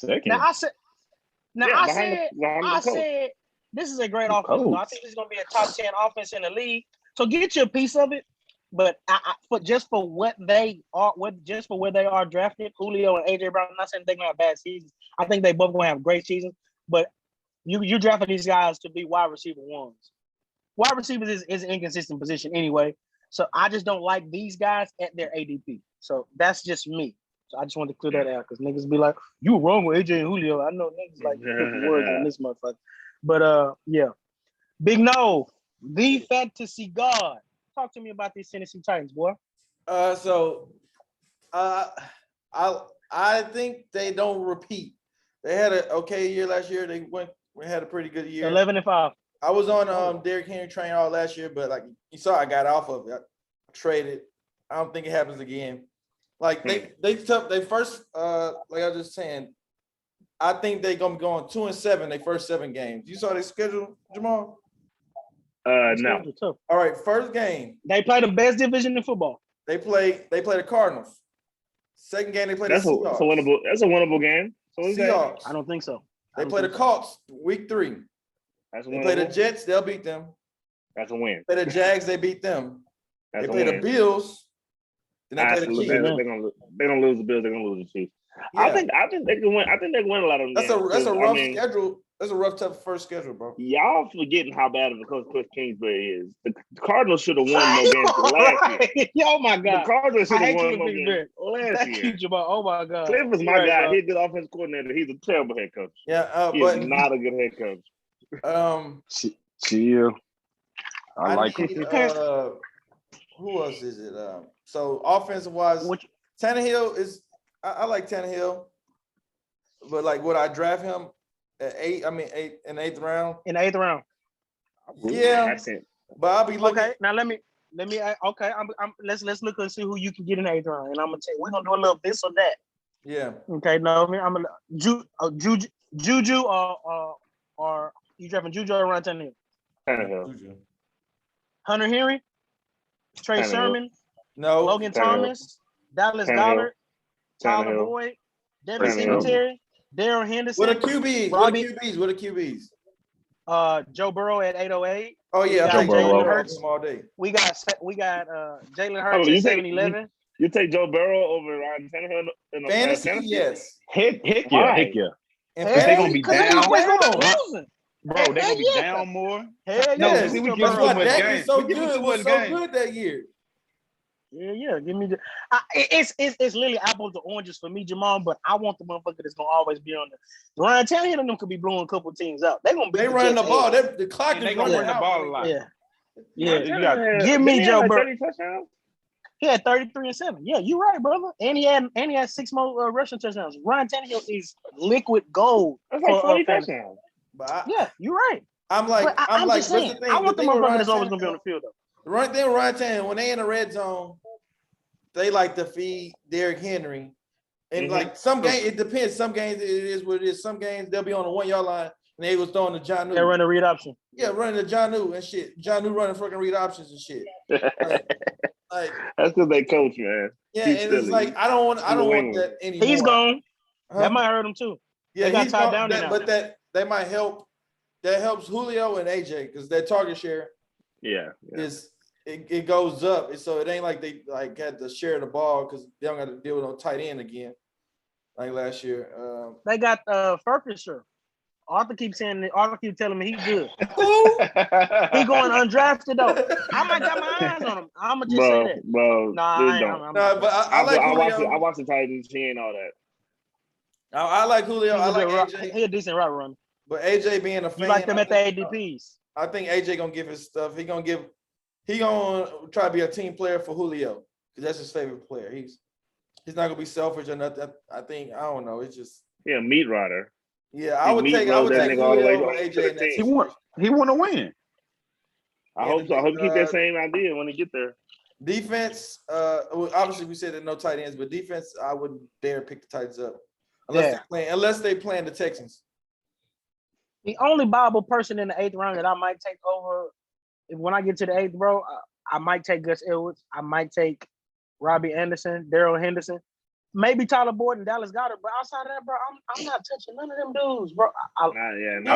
2nd. Now I said this is a great offense. I think this is going to be a top 10 offense in the league. So get you a piece of it. But just for where they are drafted, Julio and AJ Brown, I'm not saying they're going to have bad seasons. I think they both going to have great seasons. But you drafted these guys to be wide receiver 1s. Wide receivers is an inconsistent position anyway. So I just don't like these guys at their ADP. So that's just me. So I just wanted to clear that out because niggas be like, you wrong with AJ and Julio. I know niggas like put words on this motherfucker. But yeah. Big No, the fantasy god. Talk to me about these Tennessee Titans, boy. I think they don't repeat. They had an okay year last year. They had a pretty good year. 11-5. I was on Derrick Henry train all last year, but like you saw, I got off of it. I traded. I don't think it happens again. Like they first like I was just saying, I think they're gonna be going 2-7 their first 7 games. You saw their schedule, Jamal? No. All right, first game. They play the best division in football. They play the Cardinals. Second game, they play the Seahawks. That's a winnable game. Seahawks. I don't think so. They play the Colts week 3. They play the Jets, they'll beat them. That's a win. They play the Jags, they beat them. They play the Bills. Then they play the Chiefs. They're gonna lose the Bills. They're gonna lose the Chiefs. Yeah. I think they can win. I think they can win a lot of them. That's a rough schedule. That's a rough, tough first schedule, bro. Y'all forgetting how bad of a coach Cliff Kingsbury is. The Cardinals should have won more games last year. Oh my God. The Cardinals should have won more games last year. Oh my God. Cliff was my guy. He's a good offensive coordinator. He's a terrible head coach. Yeah, he's not a good head coach. Chill. I like need, it. who else is it? So offensive wise, Tannehill is. I like Tannehill, but like, would I draft him at 8? I mean, in the 8th round. In the 8th round. Yeah, but I'll be looking. Okay, now let me. Okay, let's look and see who you can get in the 8th round, and I'm gonna tell you, we're gonna do a little this or that. Yeah. Okay. No, I'm gonna Juju or you drafting Juju or Ryan Tannehill? Hunter Henry, Trey Sermon, Logan Thomas, Dallas Goedert, Tyler Boyd, Devin Singletary, Darrell Henderson. What are QBs? What are QBs? Joe Burrow at 808. Oh yeah, Joe Jalen Hurts all day. We got Jalen Hurts at 711. You take Joe Burrow over Ryan Tannehill in fantasy? Yes. Heck yeah. And they're gonna be down. Bro, they're gonna be down more. Hell no, yeah. see, we give so much games. So good. Was so good that year. Yeah. Give me the. It's literally apples to oranges for me, Jamal. But I want the motherfucker that's gonna always be on the. Ryan Tannehill and them could be blowing a couple teams out. They're gonna be. They running the ball. The clock is they gonna run the ball a lot. Yeah. You got. Give me Joe Burrow. 30 touchdowns. He had 33 and 7. Yeah, you're right, brother. And he had 6 more rushing touchdowns. Ryan Tannehill is liquid gold. That's like 40 touchdowns. Yeah, you're right. I'm like, just saying, I want the motherfucker that's always gonna be on the field though. The right thing with Ryan Tannehill, when they in the red zone, they like to feed Derrick Henry. And like some games, it depends. Some games it is what it is. Some games they'll be on the 1 yard line and they was throwing the John New. They run a read option. Yeah, running the John New and shit. John New running fucking read options and shit. Like that's because they coach, man. Yeah, and it's like I don't want that anymore. He's gone. That might hurt him too. Yeah, they got tied down now. But that might help. That helps Julio and AJ because their target share. Yeah. It goes up, so it ain't like they like had to share the ball because they don't got to deal with no tight end again, like last year. They got Ferguson. Arthur keeps telling me he's good. He going undrafted though. I might got my eyes on him. I'm gonna just say that. Bro, but I like Julio. I watch the Titans. He ain't all that. I like Julio. I like AJ. He a decent route runner. But AJ being a fan, you like them at the ADPs. I think AJ gonna give his stuff. He gonna try to be a team player for Julio because that's his favorite player. He's not gonna be selfish or nothing. I don't know. It's just a meat rider. Yeah, I would take Julio over AJ. He want to win. I hope so. I hope he keep that same idea when he get there. Defense, obviously we said that no tight ends, but defense, I wouldn't dare pick the Titans up unless they playing the Texans. The only viable person in the 8th round that I might take over, when I get to the 8th, bro, I might take Gus Edwards. I might take Robbie Anderson, Darrell Henderson, maybe Tyler Boyd and Dallas Goedert. But outside of that, bro, I'm not touching none of them dudes, bro. I'll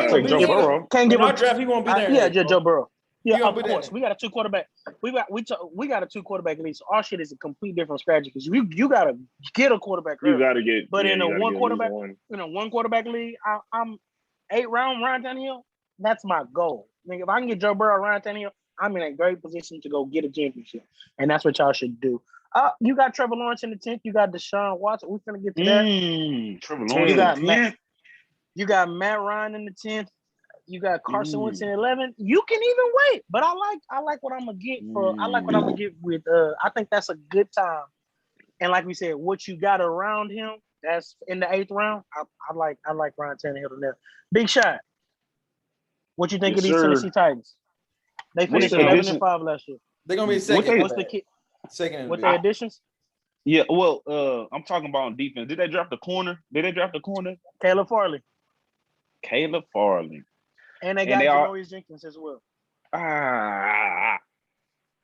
take Joe Burrow. Can't give him draft. He won't be there. Yeah, Joe Burrow. Yeah, of course. We got a 2 quarterback. We got a 2 quarterback league. So our shit is a complete different strategy because you gotta get a quarterback. You gotta get. But in a 1 quarterback league, I'm 8th round Ryan Tannehill. That's my goal. If I can get Joe Burrow, Ryan Tannehill, I'm in a great position to go get a championship, and that's what y'all should do. You got Trevor Lawrence in the 10th. You got Deshaun Watson. We're gonna get to that. Trevor Lawrence. You got Matt Ryan in the 10th. You got Carson Wentz in 11th. You can even wait, but I like what I'm gonna get for. I like what I'm gonna get with. I think that's a good time. And like we said, what you got around him, that's in the 8th round. I like Ryan Tannehill in there. Big Shot. What you think of these Tennessee Titans? They finished 11-5 last year. They're gonna be second. What's the kid? Second. What their additions? Yeah, well, I'm talking about on defense. Did they draft the corner? Caleb Farley. And they got Janoris Jenkins as well.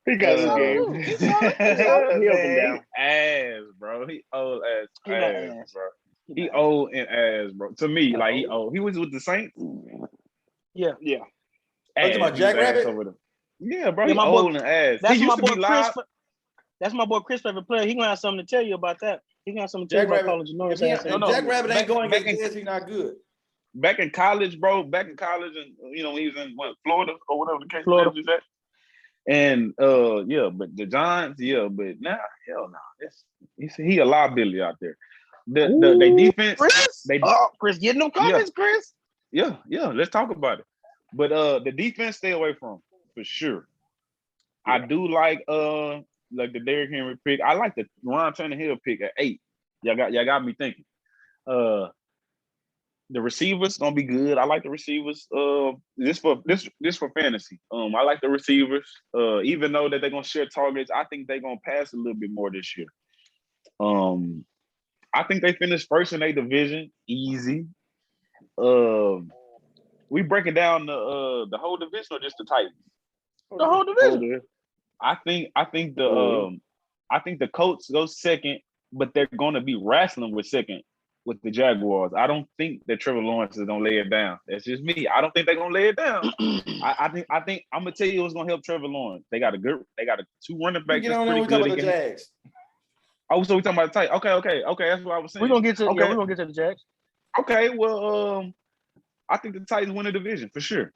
He got his game. He up and down. Ass, bro. He old ass, bro. He old and ass, bro. To me, like he old. He was with the Saints. Yeah. Talking about Jack Rabbit? Yeah, bro. He old and ass. That's he used my to boy be live. Chris. That's my boy Chris' favorite player. He gonna have something to tell you about that. He gonna have something to tell you about college. Jack Rabbit ain't going against this. He's not good. Back in college, bro. And he was in Florida or whatever the case is that. And but the Giants, but now hell no. He a liability out there. They defense. Chris getting them comments, Chris. Yeah. Let's talk about it. But the defense stay away from for sure. Yeah. I do like the Derrick Henry pick. I like the Ron Tannehill pick at 8. Y'all got me thinking. The receivers gonna be good. I like the receivers. This for fantasy. I like the receivers. Even though that they're gonna share targets, I think they're gonna pass a little bit more this year. I think they finished first in their division, easy. We breaking down the whole division or just the Titans? The whole division. I think the Colts go second, but they're gonna be wrestling with second with the Jaguars. I don't think that Trevor Lawrence is gonna lay it down. That's just me. I don't think they're gonna lay it down. I think I'm gonna tell you what's gonna help Trevor Lawrence. They got a 2 running backs. Get on there. We talking about the Jags. Oh, so we talking about the Titans. Okay. That's what I was saying. We're gonna get to the Jags. Okay, well, I think the Titans win the division for sure.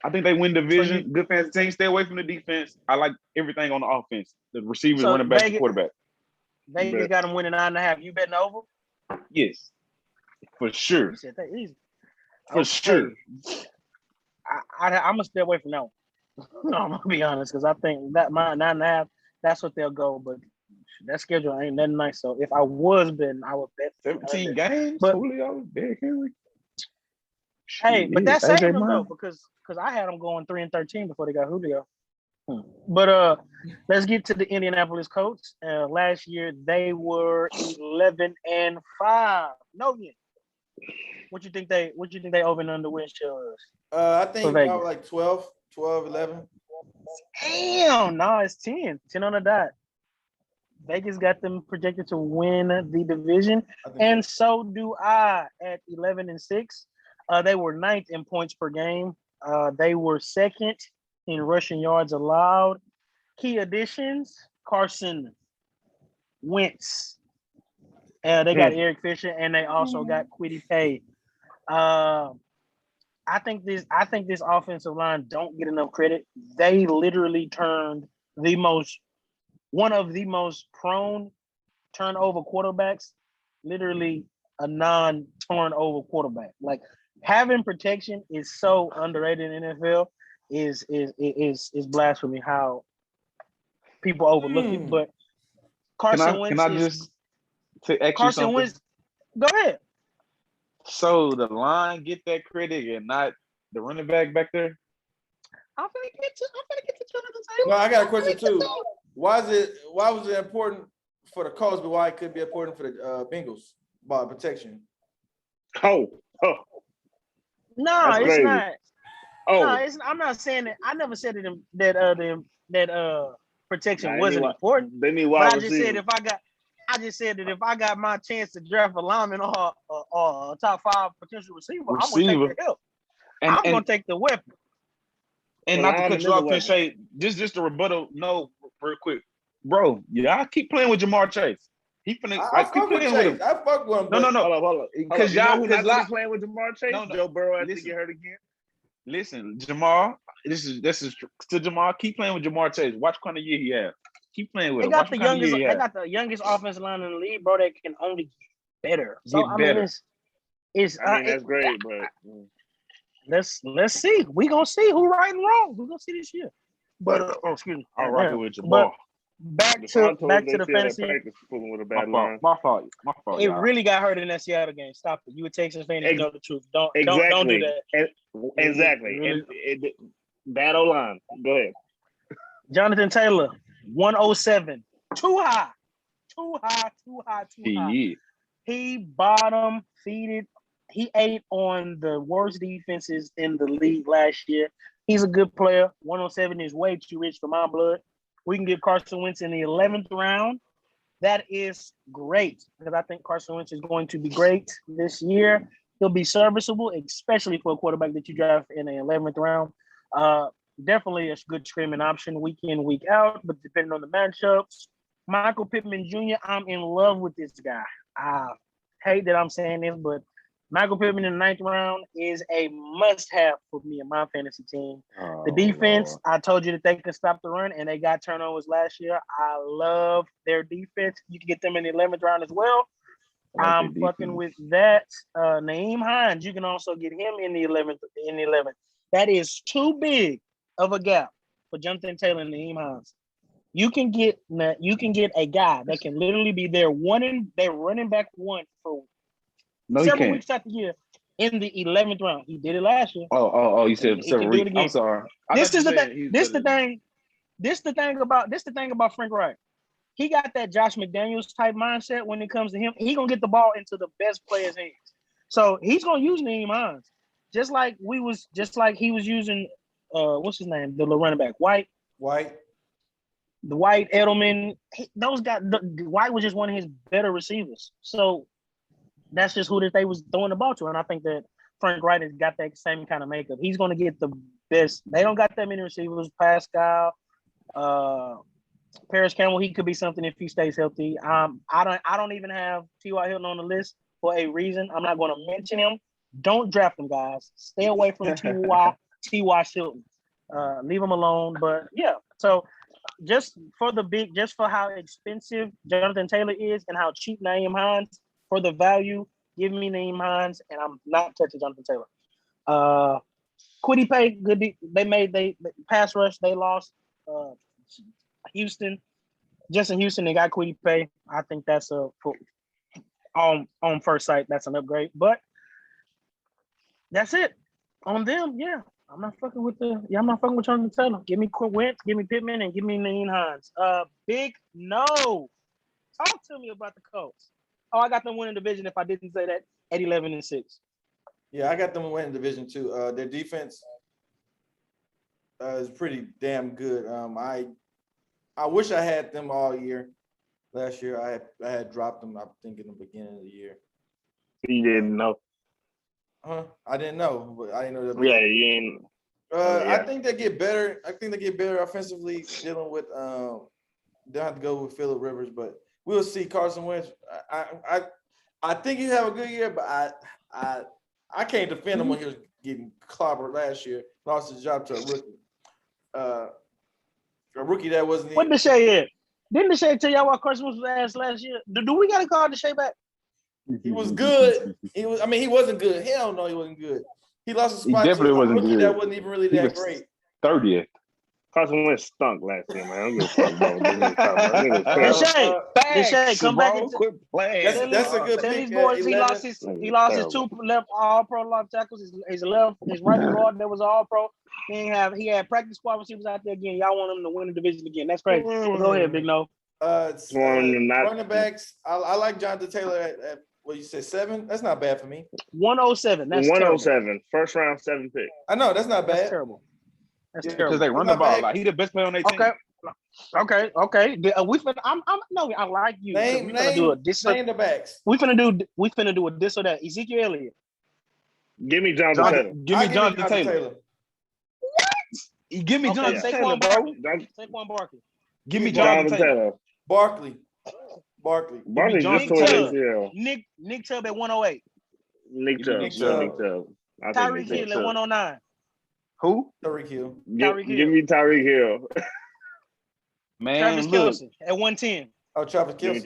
I think they win division. Good fantasy team. Stay away from the defense. I like everything on the offense. The receivers, running back, the quarterback. Vegas got them winning 9.5. You betting over? Yes, for sure. You said that easy. For sure. I'm gonna stay away from that one. No, I'm gonna be honest because I think that my 9.5. That's what they'll go. But that schedule ain't that nice. So if I was betting, I would bet 17 games. But Julio, Derrick Henry. Hey, but that saved them though because I had them going 3-13 before they got Julio. But let's get to the Indianapolis Colts. Last year they were 11-5. No win. What you think they over and under win show is? I think about like 12, 11. Damn, no, it's 10 on the dot. Vegas got them projected to win the division, and so do I at 11-6. They were 9th in points per game. They were 2nd in rushing yards allowed. Key additions: Carson Wentz. They got Eric Fisher, and they also got Kwity Paye. I think this offensive line don't get enough credit. They literally turned one of the most prone turnover quarterbacks, literally a non-turnover quarterback. Like having protection is so underrated in NFL. Is blasphemy how people overlook it. But Carson Wentz. Carson Wentz. Go ahead. So the line get that credit and not the running back there? I'm gonna get to Jonathan Taylor. Well, I got a question too. Why was it important for the Colts, but why it could be important for the Bengals by protection? No, it's crazy. not. Oh, no, I'm not saying that. I never said that protection wasn't important. They need wide receivers. I just said that if I got my chance to draft a lineman or a top 5 potential receiver, I'm gonna take the help. I'm gonna take the weapon. And not to cut you off, Pinche, just a rebuttal. No, real quick, bro. Yeah, I keep playing with Jamar Chase. He finna. I keep playing with him. I fuck with him. No. Hold up. Because y'all playing with Jamar Chase. No. Joe Burrow has to get hurt again. Listen, Jamar. This is to Jamar. Keep playing with Jamar Chase. Watch what kind of year he has. Keep playing with him. They got the youngest offensive line in the league, bro. That can only get better. So better. That's great, but let's see. We gonna see who right and wrong. We gonna see this year. But excuse me. I'll rock it with Jamar. Back to the fantasy. My fault. It really got hurt in that Seattle game. Stop it. You a Texas fan, you know the truth. Don't do that. Exactly. Bad O-line. Go ahead. Jonathan Taylor, 107. Too high. He bottom feeded. He ate on the worst defenses in the league last year. He's a good player. 107 is way too rich for my blood. We can get Carson Wentz in the 11th round. That is great because I think Carson Wentz is going to be great this year. He'll be serviceable, especially for a quarterback that you draft in the 11th round. Definitely a good streaming option week in, week out, but depending on the matchups. Michael Pittman Jr., I'm in love with this guy. I hate that I'm saying this, but Michael Pittman in the 9th round is a must-have for me and my fantasy team. The defense, I told you that they could stop the run, and they got turnovers last year. I love their defense. You can get them in the 11th round as well. I'm fucking with that. Naeem Hines, you can also get him in the 11th. That is too big of a gap for Jonathan Taylor and Naeem Hines. You can get a guy that can literally be their running back one for several weeks out the year in the 11th round. He did it last year. Oh! You said several weeks. I'm sorry. This is the thing. This the thing about Frank Reich. He got that Josh McDaniels type mindset when it comes to him. He gonna get the ball into the best players' hands. So he's gonna use Naeem Hines, just like he was using what's his name, the running back White, the White Edelman. Those guys. White was just one of his better receivers. So that's just who that they was throwing the ball to, and I think that Frank Reich has got that same kind of makeup. He's gonna get the best. They don't got that many receivers. Pascal. Paris Campbell, he could be something if he stays healthy. I don't even have T.Y. Hilton on the list for a reason. I'm not going to mention him. Don't draft him, guys. Stay away from T.Y. Hilton. Leave him alone. But yeah, so just for how expensive Jonathan Taylor is and how cheap Naeem Hines, for the value, give me Naeem Hines, and I'm not touching Jonathan Taylor. Quiddy Pay, good. They pass rush. They lost. Justin Houston, they got Quiddy Pay. I think that's on first sight, that's an upgrade. But that's it on them. Yeah, I'm not fucking with Jonathan Taylor. Give me Wentz, give me Pittman, and give me Naeem Hines. Big no. Talk to me about the Colts. Oh, I got them winning division. If I didn't say that, at 11-6. Yeah, I got them winning division too. Their defense is pretty damn good. I wish I had them all year. Last year, I had dropped them, I think, in the beginning of the year. You didn't know. I didn't know, but I didn't know that. Yeah, you ain't. I think they get better. I think they get better offensively, dealing with they'll have to go with Phillip Rivers, but we'll see. Carson Wentz. I think he have a good year, but I can't defend him when he was getting clobbered last year. Lost his job to a rookie. A rookie that wasn't. What did Deshae at? Didn't Deshae tell y'all what Carson was ass last year? Do we got to call Deshae back? He was good. He wasn't good. Hell no, he wasn't good. He lost a spot. He definitely wasn't good. That wasn't even really that great. 30th. Carson Wentz stunk last year, man. Deshae, come back and quit playing. That's a good tell pick. these boys he lost his two left All-Pro left tackles. His right guard that was All-Pro. He had practice squad receivers out there again. Y'all want him to win the division again. That's crazy. Go ahead, Big No. Running backs. I like Jonathan Taylor at what you said, 7? That's not bad for me. 107. That's 107. Terrible. First round, 7 pick. I know that's not bad. That's terrible. That's terrible. Because they run the ball. Like, he the best player on their team. Okay. I like you. Name the backs. We finna do a this or that. Ezekiel Elliott. Give me Jonathan Taylor. Give me Jonathan Taylor. What? Give me Jonathan Taylor, bro. Saquon Barkley. Give me Jonathan Taylor. Barkley just tore his heel. Nick Chubb at 108. Nick Chubb. Tyreek Hill at 109. Who? Tyreek Hill. Give me Tyreek Hill. Man, Travis Kelce at 110. Oh, Travis Kelce.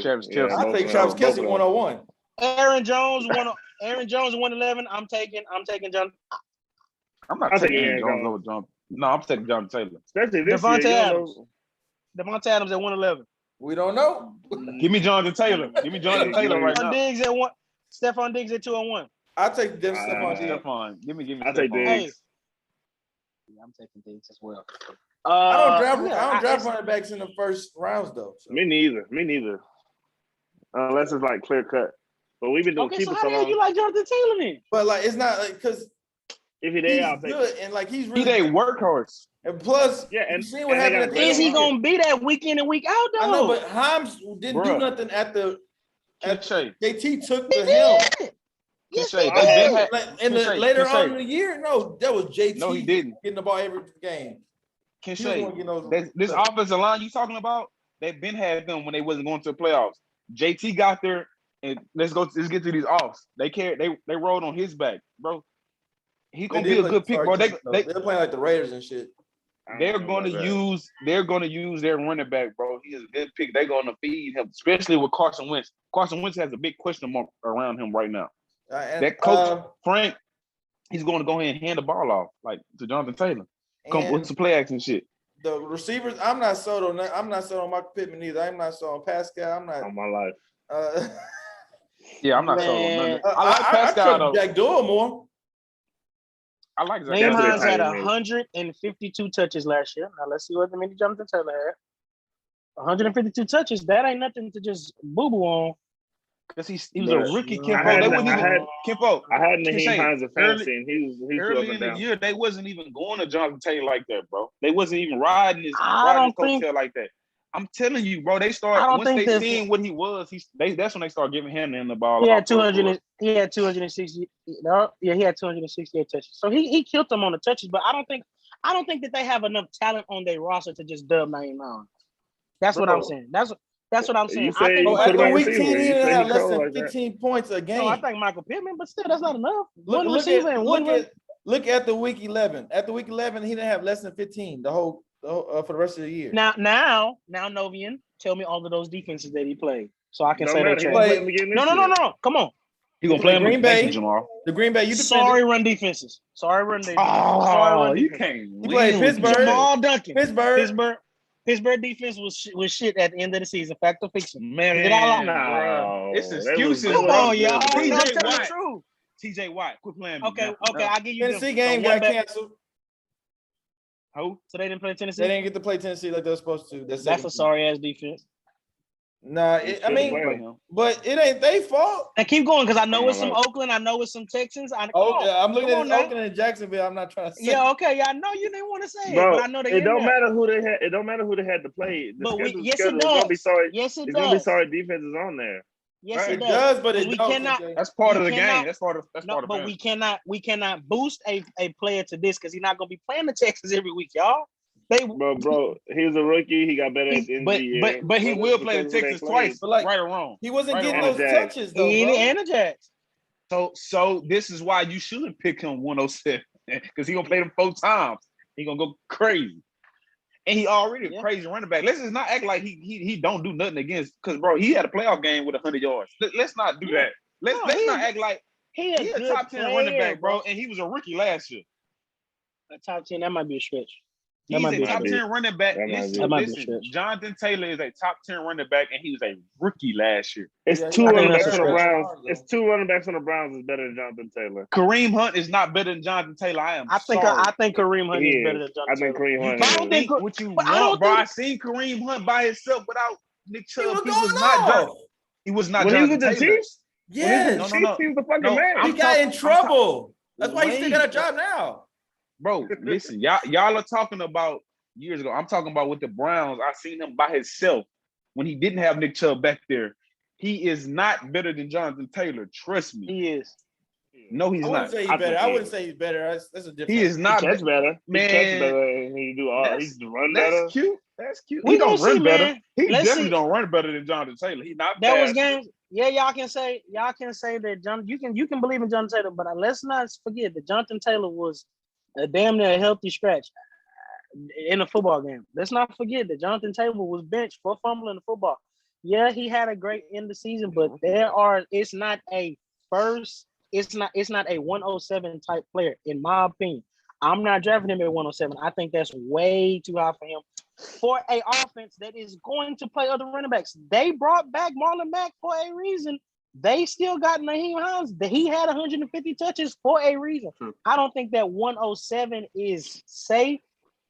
Travis Kelce. I think Travis Kelce 101. Aaron Jones 111. I'm taking John. I'm not taking Aaron Jones over John. No, I'm taking Jonathan Taylor. Especially this Devontae year. Adams. Devontae Adams at 111. We don't know. Give me Jonathan Taylor. Give me Jonathan Taylor right now. Diggs at 1. Stephon Diggs at 201. I'll take them. Stephon. Give me. I'll take Diggs. Hey. I'm taking Diggs as well. I don't draft running backs in the first rounds though. So. Me neither. Unless it's like clear cut. But we've been doing keepers so long. You like Jonathan Taylor then? But like it's not like because if he's there, I'll take good and like he's really a workhorse. And plus, and see what happened. Is he gonna be that week in and week out though? I know, but Himes didn't do nothing at the. JT took the helm. Yes, later on in the year, no, that was JT. No, he didn't getting the ball every game. This offensive line you talking about, they've been had them when they wasn't going to the playoffs. JT got there, and let's get to these offs. They rolled on his back, bro. He's gonna be a good pick, bro. They're playing like the Raiders and shit. They're gonna use their running back, bro. He is a good pick. They're gonna feed him, especially with Carson Wentz. Carson Wentz has a big question mark around him right now. That coach Frank, he's going to go ahead and hand the ball off like to Jonathan Taylor. Come And with some play action shit. the receivers, I'm not sold on that. I'm not sold on Michael Pittman either. I'm not sold on Pascal. I'm not on my life. Yeah, I'm not sold on nothing. I I like Pascal though. Jack Doyle more. I like Zach. Naeem That's Hines had it. 152 touches last year. Now let's see what many Jonathan Taylor had. 152 touches. That ain't nothing to just boo boo on. Because he was a rookie, Kimpo. I had Kimpo. I had Can Naeem say, Hines in fantasy, and he was early in the year, they wasn't even going to Jonathan Taylor like that, bro. They wasn't even riding his coattail like that. I'm telling you, bro. They started once they seen what he was. That's when they started giving him the ball. He had 200. He had 260. No, yeah, he had 268 touches. So he killed them on the touches. But I don't think that they have enough talent on their roster to just dub Naeem Hines. That's what I'm saying. That's what I'm saying. I think after week 10, he receiver. didn't You have say less he than cold like 15 points a game. No, I think Michael Pittman, but still, that's not enough. Look at the week 11. At the week 11, he didn't have less than 15 the whole for the rest of the year. Now, Novian, tell me all of those defenses that he played, so I can Don't say matter. that. He played him again this year. No. Come on. He gonna play him Green Bay. Tomorrow. The Green Bay. Sorry, run defenses. Sorry, run defenses. Oh, you can't. He played Pittsburgh. Jamal Duncan. Pittsburgh defense was shit at the end of the season. Fact or fiction? Man, No, it's excuses. Come on, y'all. TJ Watt, quit playing. Okay, I'll give you Tennessee game got canceled. Who? So they didn't play Tennessee? They didn't get to play Tennessee like they were supposed to. That's a sorry-ass defense. Nah, but it ain't their fault. And keep going, because I know it's some Oakland. I know it's some Texans. I'm looking at Oakland and Jacksonville. I'm not trying to say. Yeah, okay. I know you didn't want to say Bro, it, but I know they it don't matter who they had. It don't matter who they had to play. Yes, it does. Yes, it does. It's gonna be sorry defenses on there. Yes, it does, but we cannot. That's part of the game. That's part of. But we cannot boost a player to this because he's not gonna be playing the Texans every week, y'all. Bro, he was a rookie. He got better at the end of the year. But he will play the Texans twice, right or wrong. He wasn't getting those touches though. And the Jacks. So this is why you should pick him 107 because he gonna play them 4 times. He gonna go crazy, and he already a crazy running back. Let's just not act like he don't do nothing against because bro, he had a playoff game with 100 yards. Let's not do that. Let's not act like he a top 10 running back, bro, and he was a rookie last year. A top 10, that might be a stretch. He's a top 10 running back. Listen, Jonathan Taylor is a top 10 running back, and he was a rookie last year. It's two running backs on the Browns. It's 2 running backs on the Browns is better than Jonathan Taylor. Kareem Hunt is not better than Jonathan Taylor. I think Kareem Hunt is better than Jonathan Taylor. I think Kareem Hunt. I don't think what you want, bro. I seen Kareem Hunt by himself without Nick Chubb. He was not. When he was with the Taylor. Chiefs. Yes. He was the fucking man. He got in trouble. That's why he still got a job now. Bro, listen, y'all are talking about years ago. I'm talking about with the Browns. I seen him by himself when he didn't have Nick Chubb back there. He is not better than Jonathan Taylor. Trust me. He is. No, he's not. I wouldn't say he's better. That's a different. He is not better. Man, he catch better. He do all. He's run better. That's cute. He don't run better. Man. He definitely don't run better than Jonathan Taylor. He not. That was games. Yeah, y'all can say that John. You can believe in Jonathan Taylor, but let's not forget that Jonathan Taylor was a damn near healthy scratch in a football game. Let's not forget that Jonathan Taylor was benched for fumbling the football. Yeah, he had a great end of the season, but it's not a 107 type player, in my opinion. I'm not drafting him at 107. I think that's way too high for him. For an offense that is going to play other running backs. They brought back Marlon Mack for a reason. They still got Naeem Hines. He had 150 touches for a reason. I don't think that 107 is safe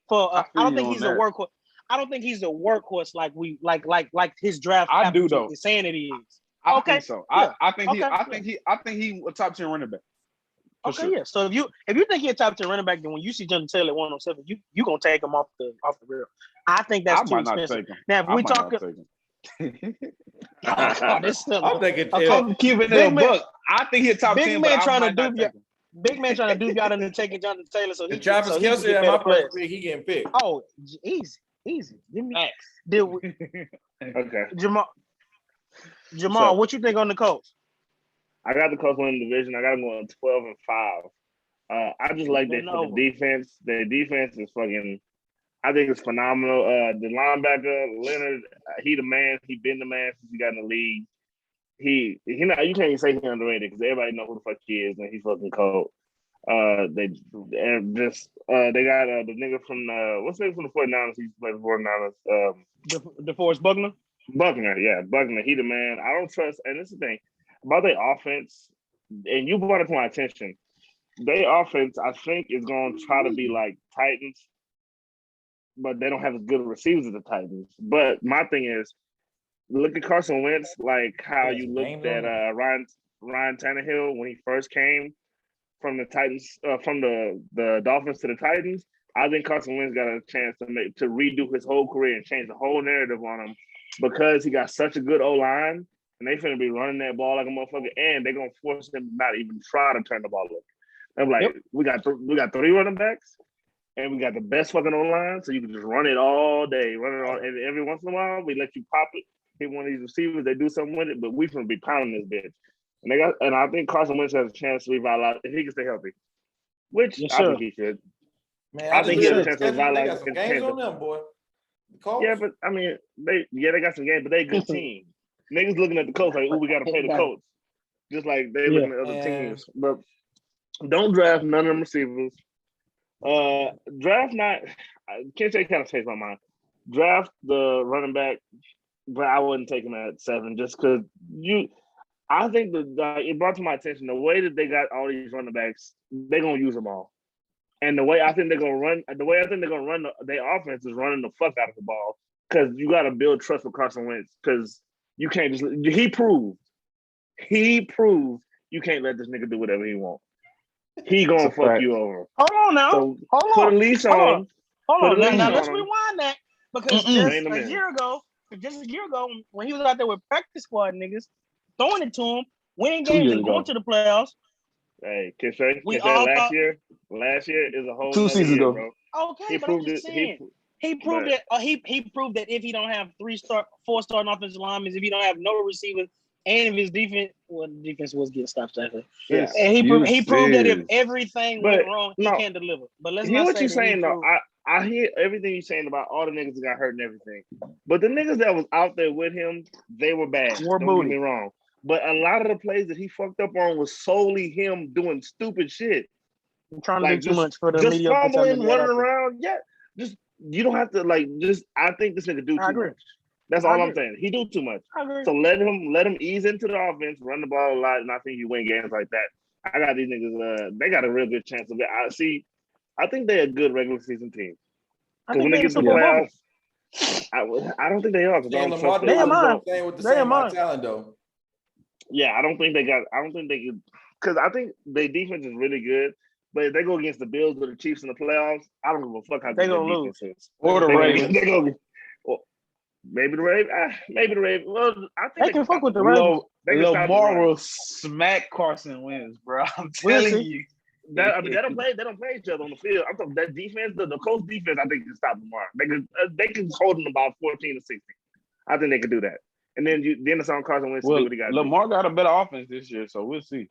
for. I don't think he's a workhorse. I don't think he's a workhorse like his draft. I do though. Is saying that he is. I think so. Yeah. I think he a top 10 running back. Okay, yeah. So if you think he's a top 10 running back, then when you see Jonathan Taylor at 107, you gonna take him off the real. I think that's too expensive. Now, if we talk, I'm thinking. I'm keeping it a buck. I think he's top 10. Big man trying to dupe y'all into taking Jonathan Taylor. So he Travis Kelce at my first pick, he getting picked. Oh, easy. Give me Okay. Jamal, what you think on the Colts? I got the Colts winning the division. I got them going 12-5. I just like the defense. Their defense is fucking. I think it's phenomenal. The linebacker Leonard, he the man. He been the man since he got in the league. He not. You can't even say he underrated because everybody know who the fuck he is and he's fucking cold. They got the nigga from what's the name from the 49ers? He's played for the 49ers. DeForest Buckner. Buckner. He the man. I don't trust. And this is the thing about their offense. And you brought it to my attention. Their offense, I think, is going to try to be like Titans, but they don't have as good receivers as the Titans. But my thing is, look at Carson Wentz, like how you looked at Ryan Tannehill when he first came from the Titans, from the Dolphins to the Titans. I think Carson Wentz got a chance to redo his whole career and change the whole narrative on him because he got such a good O-line, and they finna be running that ball like a motherfucker, and they're gonna force him to not even try to turn the ball over. I'm like, we got 3 running backs, and we got the best fucking O-line, so you can just run it all day, and every once in a while we let you pop it, hit one of these receivers, they do something with it, but we finna be pounding this bitch. And I think Carson Wentz has a chance to revitalize if he can stay healthy, which I think he should. Man, I think he has a chance to they revitalize. got some games on them, boy. The yeah, but I mean, they got some games, but they a good team. Niggas looking at the Colts like, we got to pay the Colts, just like they looking at other teams. But don't draft none of them receivers. Draft not. Can't say kind of changed my mind. Draft the running back, but I wouldn't take him at 7 just because I think that it brought to my attention the way that they got all these running backs. They're gonna use them all, and the way I think they're gonna run their offense is running the fuck out of the ball because you got to build trust with Carson Wentz because you can't just. He proved you can't let this nigga do whatever he wants. He gonna fuck you over. Hold on now. So hold put on. a leash on. Hold on. Now let's rewind that because just a year ago, when he was out there with practice squad niggas, throwing it to him, winning games and going to the playoffs. Hey, Kishay, last year is a whole 2 seasons ago, bro. Okay, but I'm just saying. He proved that if he don't have 4 starting offensive linemen, if he don't have no receivers, and if his defense was getting stops actually. Yes. And he proved that if everything went wrong, he can deliver. But let's hear not what say you're saying though. I hear everything you're saying about all the niggas that got hurt and everything. But the niggas that was out there with him, they were bad. Don't get me wrong. But a lot of the plays that he fucked up on was solely him doing stupid shit. I'm trying to do too much for the just mediocre fumbling, running around. Yeah, just you don't have to I think this nigga do too much. That's all I'm saying. He do too much. So let him ease into the offense, run the ball a lot, and I think he win games like that. I got these niggas. They got a real good chance of it. I think they're a good regular season team. Because when they get to the playoffs, I don't think they are. They with the same talent though. Yeah, I don't think they could. Because I think their defense is really good. But if they go against the Bills or the Chiefs in the playoffs, I don't give a fuck how they good gonna their lose. defense is. Or the Ravens. Maybe the Ravens. Well, I think they can fuck with the Ravens. Lamar will smack Carson Wentz, bro. I'm telling you. They don't play each other on the field. I'm talking that defense, the Colts defense. I think can stop Lamar. They can hold him about 14 to 16. I think they can do that. And then it's on Carson Wentz to do what he got. Lamar got a better offense this year, so we'll see.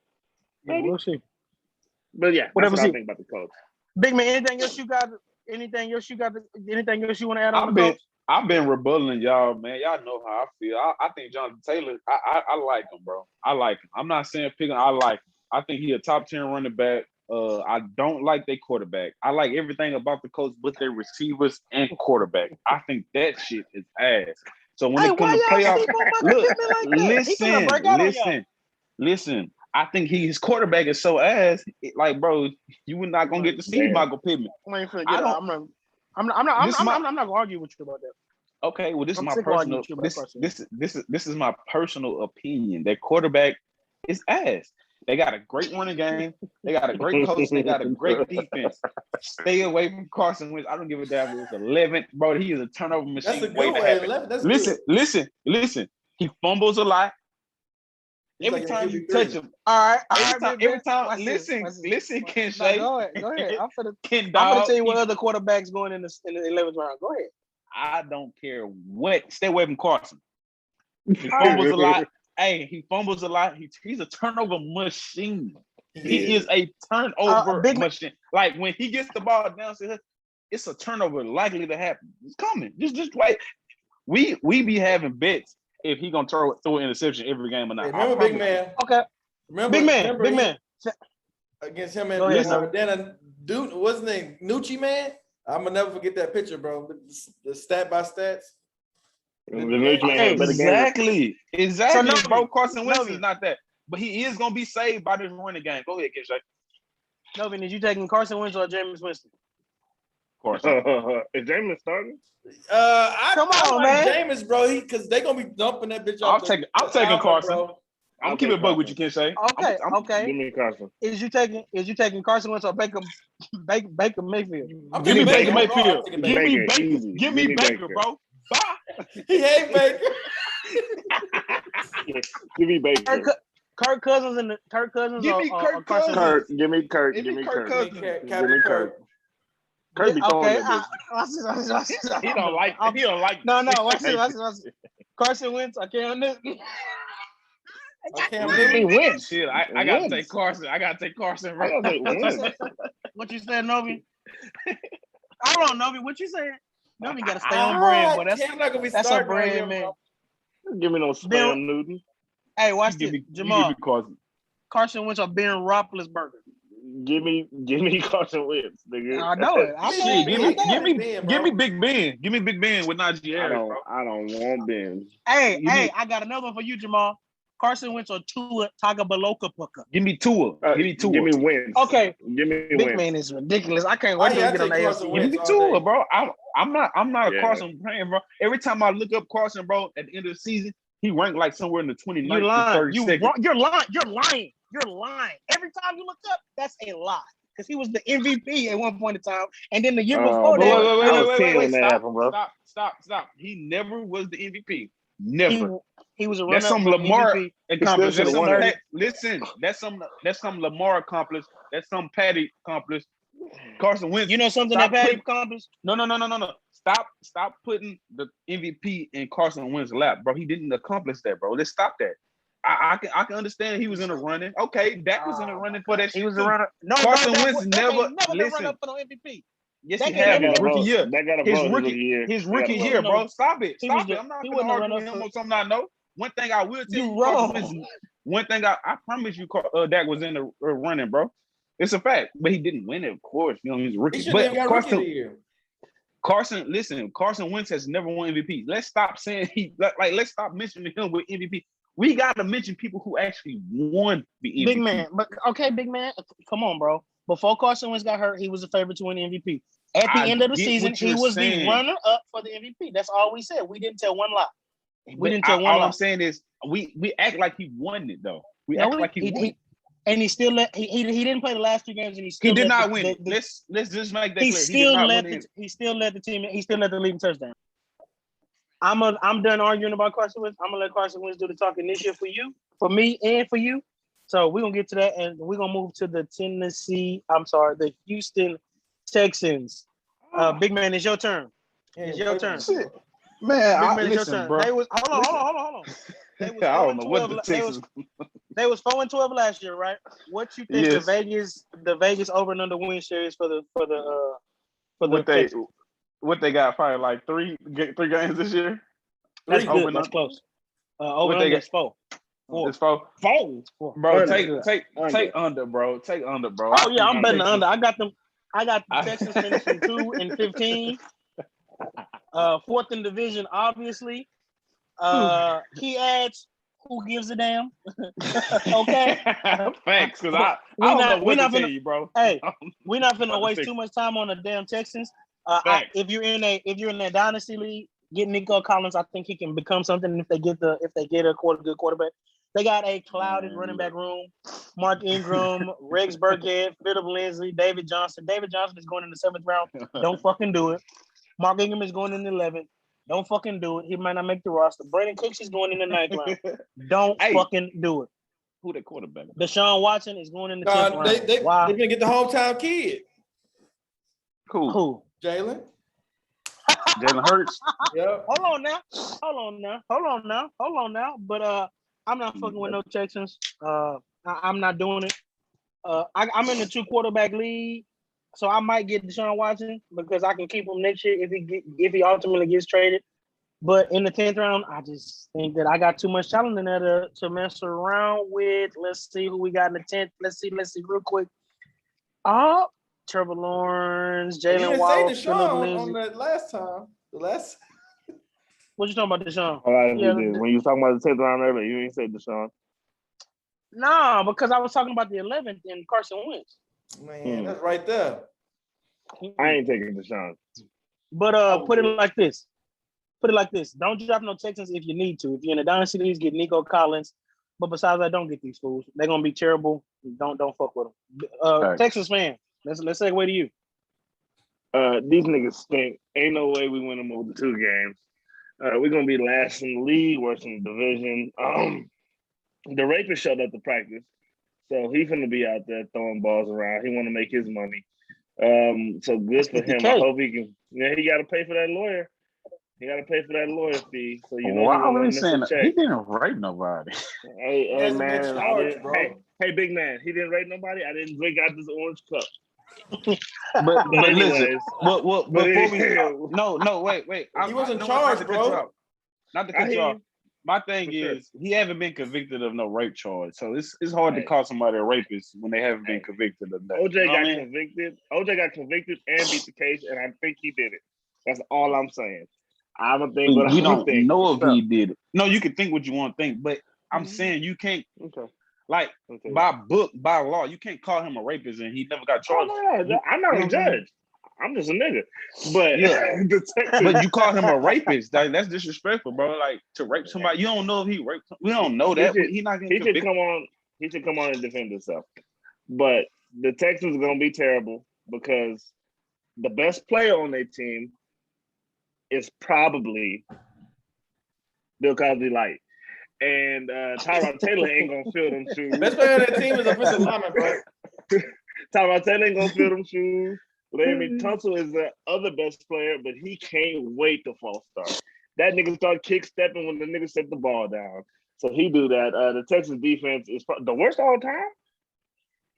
Maybe. We'll see. But yeah, that's what I think about the Colts. Big man, anything else you got? Anything else you want to add on the Colts? I've been rebutting y'all, man. Y'all know how I feel. I think Jonathan Taylor, I like him, bro. I like him. I'm not saying pick him. I like him. I think he a top 10 running back. I don't like their quarterback. I like everything about the Colts but their receivers and quarterback. I think that shit is ass. So when it comes to playoffs, listen. I think his quarterback is so ass. Bro, you were not gonna get to see Michael Pittman. I'm not gonna argue with you about that. Okay, well, this is my personal. This is my personal opinion. Their quarterback is ass. They got a great running game. They got a great coach. They got a great defense. Stay away from Carson Wentz. I don't give a damn if it's 11, bro. He is a turnover machine. That's a good way. Listen. He fumbles a lot. Every time you touch him, every time. Listen, Ken Shay. Go ahead. I'm gonna tell you what other quarterbacks going in the 11th round. Go ahead. I don't care what. Stay away from Carson. He fumbles a lot. Hey, he fumbles a lot. He's a turnover machine. He is a turnover machine. Like when he gets the ball down, it's a turnover likely to happen. It's coming. Just wait. We be having bets if he gonna throw an interception every game or not. Remember, big man. Okay. Big man. against him and Go ahead, then a dude, what's his name? Nucci man. I'm gonna never forget that picture, bro. The stat by stats. Exactly. So, bro. Carson Wentz is not that, but he is gonna be saved by this running game. Go ahead, Kishay. Novin, is you taking Carson Wentz or Jameis Winston? Carson. Is Jameis starting? Come on, like man. Jameis, bro. Because they gonna be dumping that bitch off. I'm taking Carson. Bro. I'm keeping it bug with you, Kishay. Okay. Give me Carson. Is you taking Carson Wentz or Baker Mayfield? Give me Baker Mayfield. Give me Baker, bro. Bye. He hate Baker. Give me Baker. Kirk Cousins Give me Kirk Cousins. Give me Kirk. Give me Kirk Cousins. Give me Kirk. Kirk be throwing that bitch. He don't like. No. Watch this. Carson Wentz. I can't do it. He wins. Shit, I gotta take Carson. Right? What you said, Novi? Hold on, Novi. What you saying? Novi got to stay on brand, but that's a brand, man. Give me no Spam Newton. Hey, watch this, Jamal. Carson Wentz or Ben Roethlisberger. Give me Carson Wentz, nigga. I know it. Give me Big Ben. Give me Big Ben with Najee Harris. I don't want Ben. Hey, I got another one for you, Jamal. Carson Wentz or Tua Tagovailoa. Give me Tua. Give me Wentz. Okay. Give me Big Wentz. Man is ridiculous. I can't wait to get on the AFC. Give me Tua, bro. I'm not a Carson fan, bro. Every time I look up Carson, bro, at the end of the season, he ranked like somewhere in the 29th to 32nd. You're lying. Every time you look up, that's a lie. Because he was the MVP at one point in time, and then the year before that. Stop. He never was the MVP. Never. He was a runner. That's something Lamar accomplished. Listen, that's something Lamar accomplished. That's something Patty accomplished. Carson Wentz. You know something that Patty accomplished? No. Stop putting the MVP in Carson Wentz's lap, bro. He didn't accomplish that, bro. Let's stop that. I can understand he was in a running. Okay, Dak was in a running for that. He was a runner. No, Carson Wentz never listen. Up for no MVP. Yes, he had his rookie year. His rookie year, bro. Stop it. I'm not going to argue with him on something I know. One thing I will tell you, wrong. One thing I promise you, Dak was in the running, bro. It's a fact, but he didn't win it, of course. You know, he's a rookie. But Carson Wentz has never won MVP. Let's stop saying let's stop mentioning him with MVP. We got to mention people who actually won the MVP. Big man. Come on, bro. Before Carson Wentz got hurt, he was the favorite to win the MVP. At the end of the season, he was the runner-up for the MVP. That's all we said. We didn't tell one lie. All I'm saying is we act like he won it, though. We act like he won. And he still he didn't play the last 2 games, and he did not win. Let's just make that clear. He still led the team. He still led the league in touchdown. I'm done arguing about Carson Wentz. I'm gonna let Carson Wentz do the talking this year for you, for me, and for you. So we're gonna get to that, and we're gonna move to the Houston Texans. Big man, it's your turn. It's your turn. Shit. Man, Big man, it's your turn. bro. Hold on. I don't know what the Texans. They was 4-12 last year, right? What you think the Vegas over and under win shares for the what they got? Probably like three games this year. That's good. That's close. Over under is 4. It's 4. Bro, take under, bro. Take under, bro. Oh yeah, I'm betting under. I got the Texans finishing 2-15. 4th in division, obviously. He adds, who gives a damn? Okay. Thanks, because I don't know what to tell you, bro. Hey, we're not gonna waste too much time on the damn Texans. If you're in a dynasty league, get Nico Collins. I think he can become something if they get a good quarterback. They got a clouded running back room. Mark Ingram, Rex Burkhead, Phillip Lindsay, David Johnson. David Johnson is going in the 7th round. Don't fucking do it. Mark Ingram is going in the 11th. Don't fucking do it. He might not make the roster. Brandon Cooks is going in the 9th round. Don't fucking do it. Who the quarterback? Deshaun Watson is going in the 10th round. They're going to get the hometown kid. Who? Jalen Hurts. Yep. Hold on now. But I'm not fucking with no Texans. I'm not doing it. I'm in the 2 quarterback league, so I might get Deshaun Watson because I can keep him next year if he ultimately gets traded. But in the 10th round, I just think that I got too much talent in there to mess around with. Let's see who we got in the 10th. Let's see real quick. Trevor Lawrence, You Jalen didn't Waddle, say Philip Deshaun on Lindsay. that last time. The last. What you talking about, Deshaun? All right, Yeah, you did. When you was talking about the 10th round earlier, you didn't say Deshaun. nah, because I was talking about the 11th and Carson Wentz. Man, that's right there. I ain't taking Deshaun. But put it like this. Don't draft no Texans if you need to. If you're in the dynasty leagues, get Nico Collins. But besides that, don't get these fools. They're gonna be terrible. Don't fuck with them. Right. Texas fan. Let's segue to you. These niggas stink. Ain't no way we win them over 2 games. We're gonna be last in the league, worst in the division. The rapist showed up to practice, so he's gonna be out there throwing balls around. He want to make his money. So good for him. I hope he can. Yeah, he got to pay for that lawyer. He got to pay for that lawyer fee. So you know, why are we saying that? He didn't rape nobody. Hey man, charge, bro. Hey, big man, he didn't rape nobody. I didn't drink out this orange cup. But anyways, listen, what before we no wait. He wasn't charged, bro. Not to cut you off. My thing is he haven't been convicted of no rape charge, so it's hard to call somebody a rapist when they haven't been convicted of that. OJ got convicted. OJ got convicted and beat the case, and I think he did it. That's all I'm saying. I don't think we don't know if he did it. No, you can think what you want to think, but I'm saying you can't by law, you can't call him a rapist and he never got charged. I'm not a judge. I'm just a nigga. But but you call him a rapist. That's disrespectful, bro. Like to rape somebody, you don't know if he raped. We don't know that. He should come on. He should come on and defend himself. But the Texans are gonna be terrible because the best player on their team is probably Bill Cosby light. And Tyrod Taylor ain't gonna fill them shoes. Best player on that team is offensive lineman, bro. Tyrod Taylor ain't gonna fill them shoes. Larry Tunsil is the other best player, but he can't wait to false start. That nigga start kick stepping when the nigga set the ball down. So he do that. The Texas defense is the worst all time.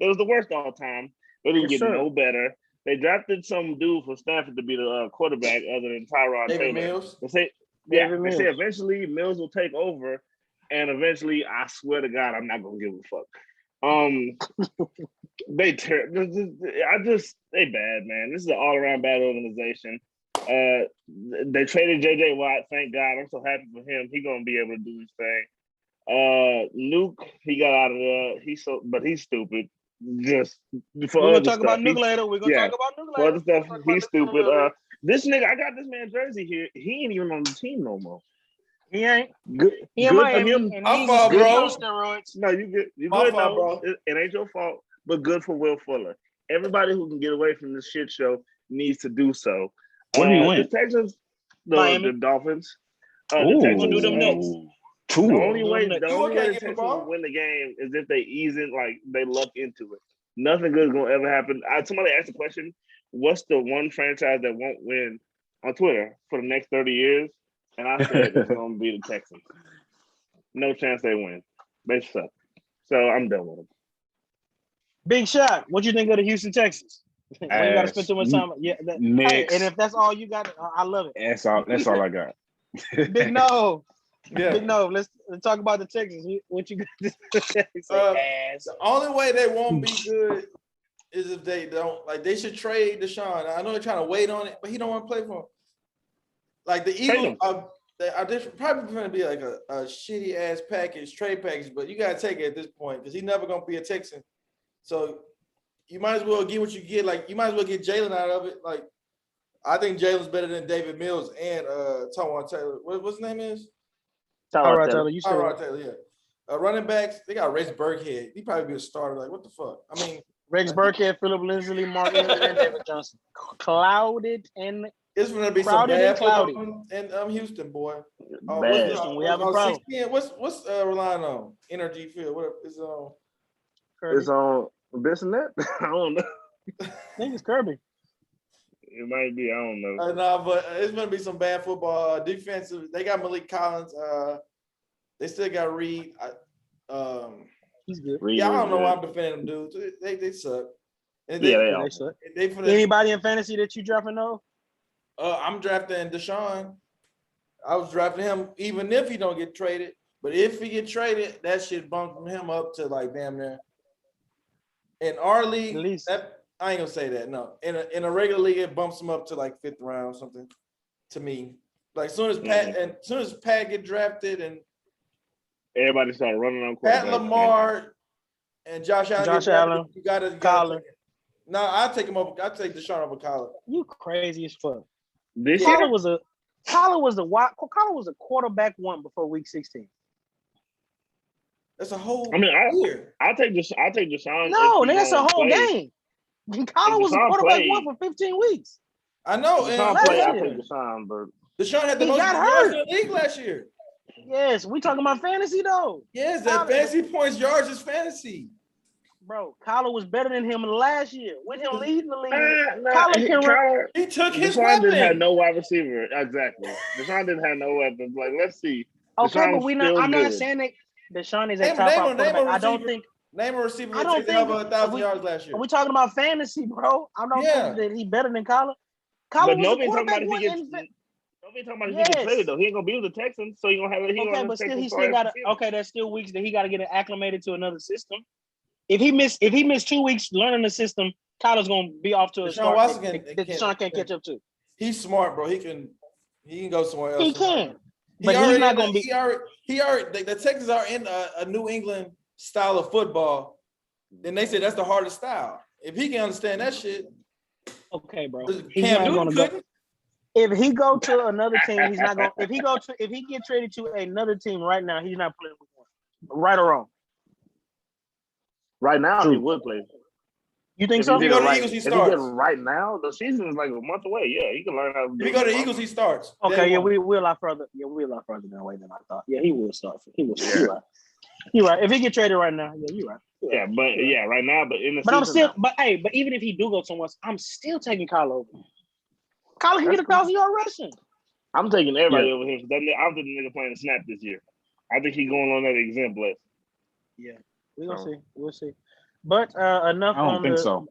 It was the worst all time. They didn't get no better. They drafted some dude from Stanford to be the quarterback other than Tyrod Taylor. Mills. They say eventually Mills will take over, and eventually, I swear to God, I'm not gonna give a fuck. They bad, man. This is an all-around bad organization. They traded JJ Watt. Thank God. I'm so happy for him. He's gonna be able to do his thing. Nuke, he got out of there. But he's stupid. Just for we're gonna talk about Nuke later. We're gonna talk about Nuke later. For other stuff, he's stupid. This nigga, I got this man jersey here. He ain't even on the team no more. He ain't. Good. He in Miami, and he's good on steroids. No, you good. You good, bro. It ain't your fault, but good for Will Fuller. Everybody who can get away from this shit show needs to do so. What do you win? The Texans, the Dolphins. The Texans do them next. The only way the Texans will win the game is if they ease it, like they luck into it. Nothing good is gonna ever happen. Somebody asked the question, what's the one franchise that won't win on Twitter for the next 30 years? And I said it's gonna be the Texans. No chance they win. They suck. So I'm done with them. Big shot. What you think of the Houston Texans? You got to spend too much time. Yeah. Hey, and if that's all you got, I love it. That's all I got. Big no. Yeah. Big no. Let's talk about the Texans. What you got? The only way they won't be good is if they don't they should trade Deshaun. I know they're trying to wait on it, but he don't want to play for them. Like the Eagles are probably going to be like a shitty ass trade package, but you got to take it at this point because he's never going to be a Texan. So you might as well get what you get. Like you might as well get Jalen out of it. Like I think Jalen's better than David Mills and Tyrod Taylor. What's his name is? Tyrod Taylor. You said Tyrod Taylor. Yeah. Running backs. They got Rex Burkhead. He probably be a starter. Like what the fuck? I mean, Rex Burkhead, Philip Lindsay, Mark Ingram, and David Johnson. Clouded and. It's going to be some bad cloudy in Houston, boy. Houston, we have a problem. 16, what's relying on? Energy Field. What is on? It's on Bissonnette. I don't know. I think it's Kirby. It might be. I don't know. No, but it's going to be some bad football. Defensive. They got Malik Collins. They still got Reed. He's good. I don't know why I'm defending them dudes. They suck. They suck. Anybody in fantasy that you dropping though? I'm drafting Deshaun. I was drafting him even if he don't get traded. But if he get traded, that shit bump him up to like damn near. In our league, I ain't gonna say that. No, in a regular league, it bumps him up to like 5th round or something. To me, like soon as Pat get drafted and everybody started running on Pat quarterback. Lamar and Josh Allen, you gotta Colin. No, I'll take him over. I'll take Deshaun over Colin. You crazy as fuck. Colin was a quarterback one before week 16. That's a whole year. I'll take Deshaun. No, that's a whole game. Colin was a quarterback one for 15 weeks. I know. I'll take Deshaun, but Deshaun had the most yards in the league last year. Yes, we talking about fantasy though. Yes, that fantasy points yards is fantasy. Bro, Colin was better than him last year. With him leading the league, he took his Deshaun weapon. didn't have no wide receiver. Exactly. Deshaun didn't have no weapons. Like, let's see. Okay, but I'm not saying that Deshaun is a top 5 quarterback. I don't think. Name a receiver who took over 1,000 yards last year. Are we talking about fantasy, bro? I don't think that he's better than Colin. Colin was a quarterback one. Nobody talking about if he gets traded though. He ain't gonna be with the Texans, so he gonna have. Okay, but still, he still got. Okay, there's still weeks that he got to get acclimated to another system. If he missed 2 weeks learning the system, Kyler's gonna be off to a start that Deshaun can't catch up to. He's smart, bro. He can go somewhere else. He can, but he's not gonna be. He already. The Texans are in a New England style of football. Then they say that's the hardest style. If he can understand that shit, okay, bro. Cam Newton couldn't. If he go to another team, he's not going. If he get traded to another team right now, he's not playing with one. Right or wrong? Right now, he would play. You think so? If he go to the Eagles, he starts. Right now, the season is like a month away. Yeah, he can learn how to. If he go to the Eagles, he starts. Okay, we're a lot further. Yeah, we're a lot further away than I thought. Yeah, he will start. He will. Yeah. You're right. If he get traded right now, yeah, you're right. Right now, but in the but I'm still, but even if he do go somewhere else, I'm still taking Kyle over. Kyle can get 1,000-yard rushing. I'm taking everybody over here. I don't think the nigga playing the snap this year. I think he's going on that exempt list. Yeah, we'll see. We'll see. But enough. I don't think so.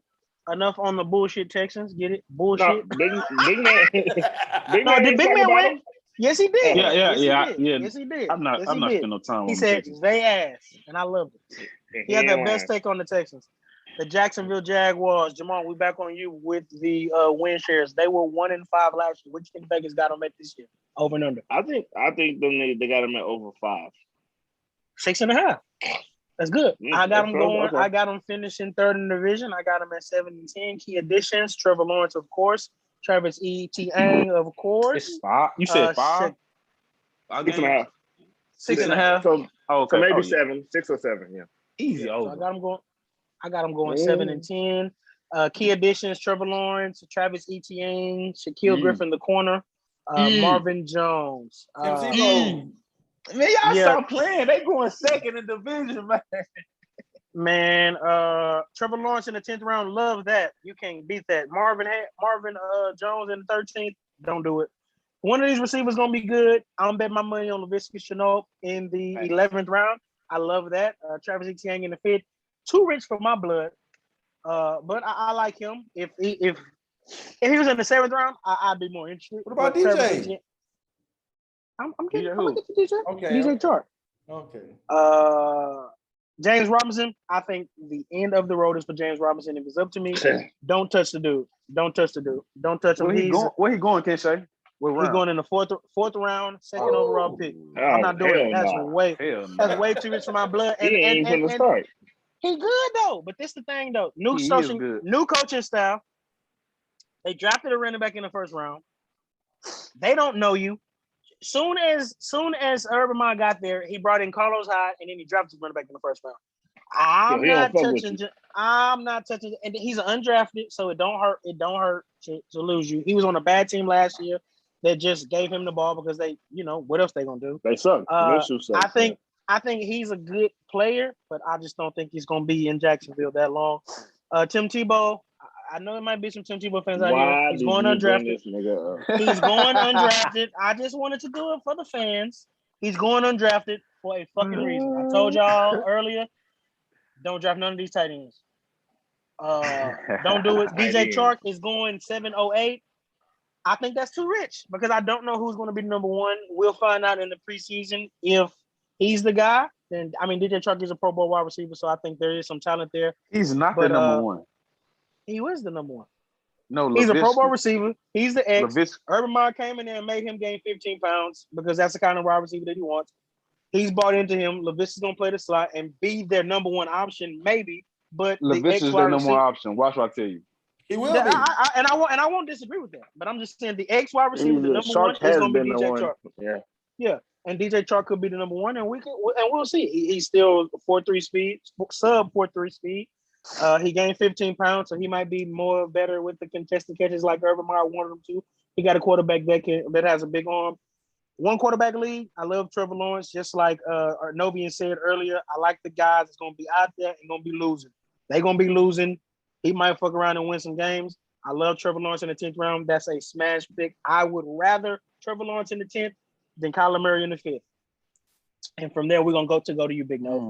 Enough on the bullshit Texans. Get it? Bullshit. No, big man. Did Big Man win? Yes, he did. Yeah. Yes, he did. I'm not spending no time. He said they ass, and I loved it. He had the best take on the Texans. The Jacksonville Jaguars. Jamal, we back on you with the win shares. They were 1-5 last year. What do you think Vegas got them at this year? Over and under. I think they got them at over 5. 6.5. That's good. I got them going. Okay. I got them finishing 3rd in the division. I got them at 7-10. Key additions: Trevor Lawrence, of course. Travis Etienne, of course. 5. You said 5? 6.5. 6.5. So maybe 7, 6 or 7. Yeah. Easy. So I got them going 7 and 10. Key additions: Trevor Lawrence, Travis Etienne, Shaquille Griffin, the corner, Marvin Jones. Man, y'all stop playing. They going 2nd in the division, man. Man, Trevor Lawrence in the 10th round, love that. You can't beat that. Marvin Jones in the 13th, don't do it. One of these receivers gonna be good. I'm bet my money on Laviska Shenault in the 11th round. I love that. Travis Etienne in the 5th. Too rich for my blood, but I like him. If he was in the 7th round, I'd be more interested. What about DJ? I'm getting DJ. Okay. DJ Chark. Okay. James Robinson, I think the end of the road is for James Robinson. If it's up to me, don't touch the dude. Don't touch him. Where he going, Kenshay? He's going in the fourth round, 2nd overall pick. I'm not doing it. That's way too rich for my blood. And start. He good though, but this the thing though. New coaching style. They drafted a running back in the 1st round. They don't know you. Soon as Urban Meyer got there, he brought in Carlos Hyde, and then he dropped his running back in the 1st round. I'm not touching, and he's an undrafted, so it don't hurt. It don't hurt to lose you. He was on a bad team last year that just gave him the ball because they, what else they gonna do? They suck. I think he's a good player, but I just don't think he's gonna be in Jacksonville that long. Tim Tebow. I know there might be some Tim Tebow fans out here. He's going undrafted. He's going undrafted. I just wanted to do it for the fans. He's going undrafted for a fucking reason. I told y'all earlier, don't draft none of these tight ends. Don't do it. DJ Chark is going 708. I think that's too rich because I don't know who's going to be number 1. We'll find out in the preseason if he's the guy. Then DJ Chark is a Pro Bowl wide receiver, so I think there is some talent there. He's not the number 1. He was the number one. No, He's a Pro Bowl Laviska. receiver. He's the X. Laviska. Urban Meyer came in there and made him gain 15 pounds because that's the kind of wide receiver that he wants. He's bought into him. Laviska's gonna play the slot and be their number one option, maybe. But the X Laviska's wide their number receiver, one option. Watch what I tell you. He will Yeah, be. I won't disagree with that. But I'm just saying the X wide receiver, the number one, Shark has is going to be been the DJ one. Chark. Yeah. And DJ Chark could be the number one, and we'll see. He's still 4.3 speed, sub 4.3 speed. He gained 15 pounds, so he might be more better with the contested catches like Urban Meyer wanted him to. He got a quarterback that has a big arm. One quarterback league. I love Trevor Lawrence, just like Novian said earlier. I like the guys that's going to be out there and going to be losing. They're going to be losing. He might fuck around and win some games. I love Trevor Lawrence in the 10th round. That's a smash pick. I would rather Trevor Lawrence in the 10th than Kyler Murray in the 5th. And from there, we're going to go to you, Big Nose.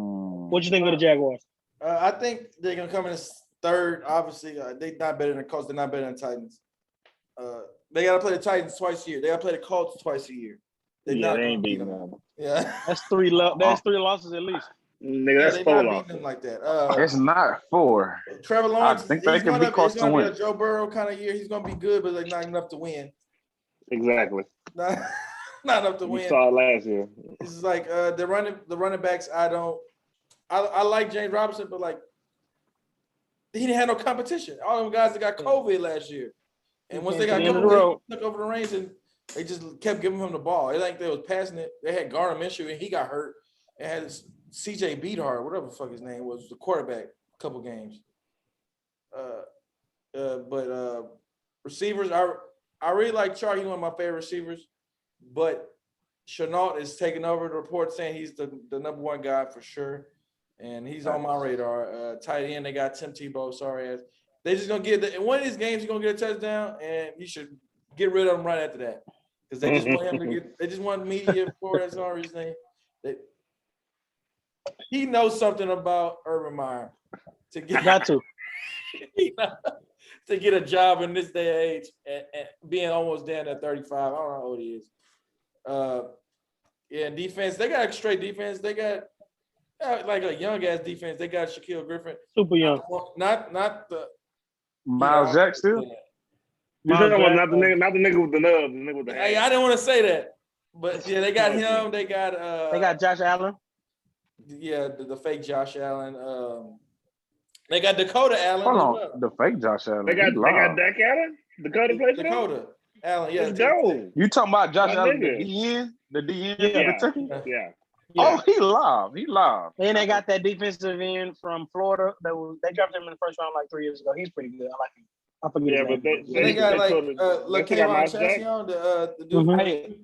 What you think of the Jaguars? I think they're going to come in as third. Obviously, they're not better than the Colts. They're not better than the Titans. They got to play the Titans twice a year. They got to play the Colts twice a year. They ain't beating them. Yeah. That's three losses at least. Nigga, that's 4 losses. Them like that. It's not 4. Trevor Lawrence, I think they can be close to win. Be a Joe Burrow kind of year. He's going to be good, but like not enough to win. Exactly. Not enough to win. We saw it last year. It's like the running backs. I like James Robinson, but like he didn't have no competition. All them guys that got COVID last year, and once they got COVID, they took over the reins and they just kept giving him the ball. It ain't they was passing it. They had Gardner Minshew and he got hurt. It had CJ Beathard, whatever the fuck his name was, the quarterback, a couple games. But receivers, I really like Chark. He's one of my favorite receivers. But Chenault is taking over the report saying he's the number one guy for sure. And he's on my radar. Tight end, they got Tim Tebow. Sorry. They just going to get in one of these games, he's going to get a touchdown, and you should get rid of him right after that. Because they just want him to get – they just want media for that's all his name. He knows something about Urban Meyer to get to get a job in this day and age and being almost down at 35. I don't know how old he is. Defense. They got a straight defense. They got like a young ass defense. They got Shaquille Griffin. Super young. Not the Miles Jack still. You talking about not the nigga with the nub, the nigga with the Hey, I didn't want to say that, but yeah, they got him. They got Josh Allen. Yeah, the fake Josh Allen. They got Dakota Allen. Hold on, the fake Josh Allen. They got Dak Allen. Dakota played for them? Dakota Allen. Yeah, go. You talking about Josh Allen? The DN. Yeah. Oh, he live. And they got that defensive end from Florida. They drafted him in the first round like 3 years ago. He's pretty good. I like him. I forget his name. But they got like LaKayvon Chassion, the dude.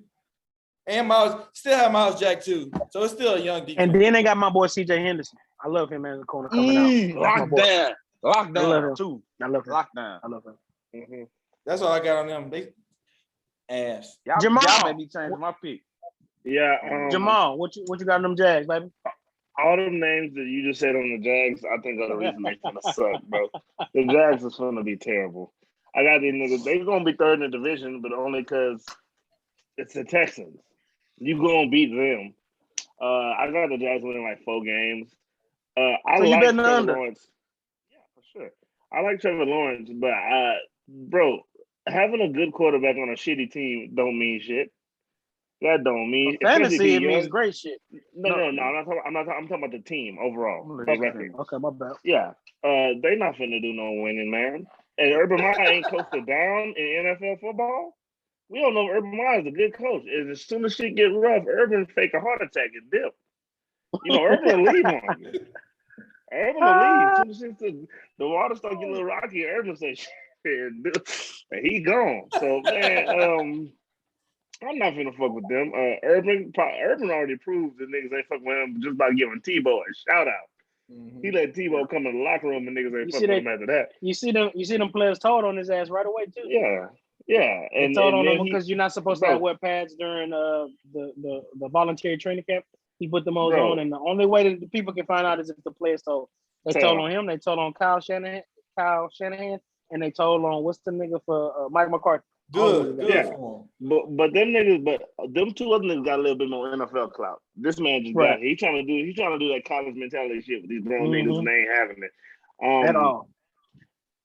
And Miles still have Miles Jack too, so it's still a young defense. And then they got my boy CJ Henderson. I love him as a corner coming out. Lockdown too. I love him. Lockdown. I love him. Mm-hmm. That's all I got on them. They ass. Y'all made me change my pick. Yeah. Jamal, what you got on them Jags, baby? All them names that you just said on the Jags, I think are the reason they gonna suck, bro. The Jags is gonna be terrible. I got these niggas. They're gonna be third in the division, but only because it's the Texans. You gonna beat them. I got the Jags winning like 4 games. I like Trevor Lawrence. Yeah, for sure. I like Trevor Lawrence, but bro, having a good quarterback on a shitty team don't mean shit. That don't mean fantasy. It means great shit. No. I'm talking about the team overall. Okay, my bad. Yeah, they not finna do no winning, man. And Urban Meyer ain't coasted down in NFL football. We don't know if Urban Meyer is a good coach. As soon as shit get rough, Urban fake a heart attack and dip. You know, Urban will leave on you. Urban will leave. As soon as the water start getting a little rocky, Urban say shit, and he gone. So man, I'm not finna fuck with them. Urban already proved the niggas ain't fuck with him just by giving Tebow a shout out. Mm-hmm. He let Tebow come in the locker room and niggas ain't fuck with him after that. You see them players told on his ass right away too. Yeah. And told on him because you're not supposed to wear pads during the voluntary training camp. He put them on, and the only way that the people can find out is if the players told. They told on him. They told on Kyle Shanahan, and they told on what's the nigga for Mike McCarthy. Good. Yeah. But them niggas, them 2 other niggas got a little bit more NFL clout. This man just got it. He trying to do that college mentality shit with these grown niggas and they ain't having it. At all.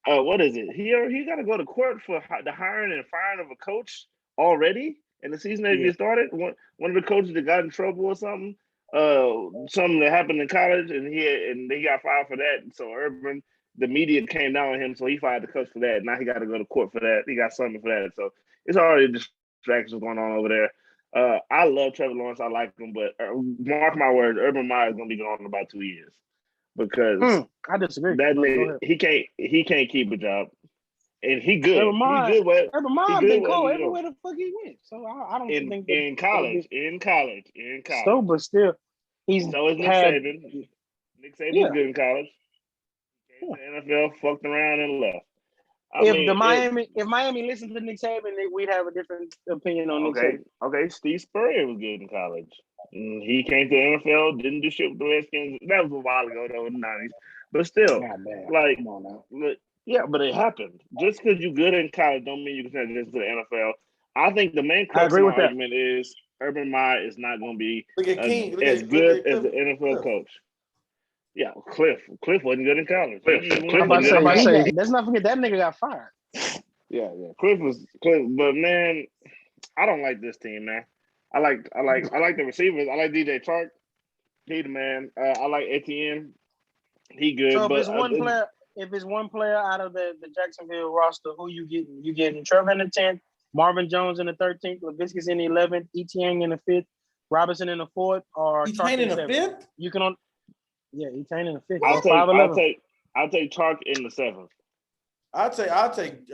what is it? He got to go to court for the hiring and firing of a coach already, and the season hasn't even started. One of the coaches that got in trouble or something. Something that happened in college, and they got fired for that. So Urban, the media came down on him, so he fired the coach for that. Now he got to go to court for that. He got something for that. So it's already distractions going on over there. I love Trevor Lawrence. I like him, but mark my words, Urban Meyer is going to be gone in about 2 years because I disagree. That nigga, he can't keep a job, and he good. Urban Meyer, he good. Urban Meyer been cold everywhere the fuck he went. So I don't think in college. So, but still, so is Nick Saban. Nick Saban was good in college. Came to the NFL, fucked around and left. If Miami listened to Nick Saban, we'd have a different opinion on Nick Saban. Okay, Steve Spurrier was good in college. He came to the NFL, didn't do shit with the Redskins. That was a while ago, though, in the 90s. But still, like, come on now. Yeah, but it happened. Just because you're good in college don't mean you can send this to the NFL. I think the main argument is Urban Meyer is not going to be as good as the NFL coach. Yeah, Cliff wasn't good in college. Let's not forget that nigga got fired. Yeah. Cliff, but man, I don't like this team, man. I like the receivers. I like DJ Chark. He the man. I like Etienne. He good. So if it's one player out of the Jacksonville roster, who you getting? You getting Trevor in the 10th, Marvin Jones in the 13th, Laviskis in the 11th, Etienne in the 5th, Robinson in the 4th, or Etienne in the 5th? You can Etienne in the 5th. I'll take Chark in the 7th. I'll take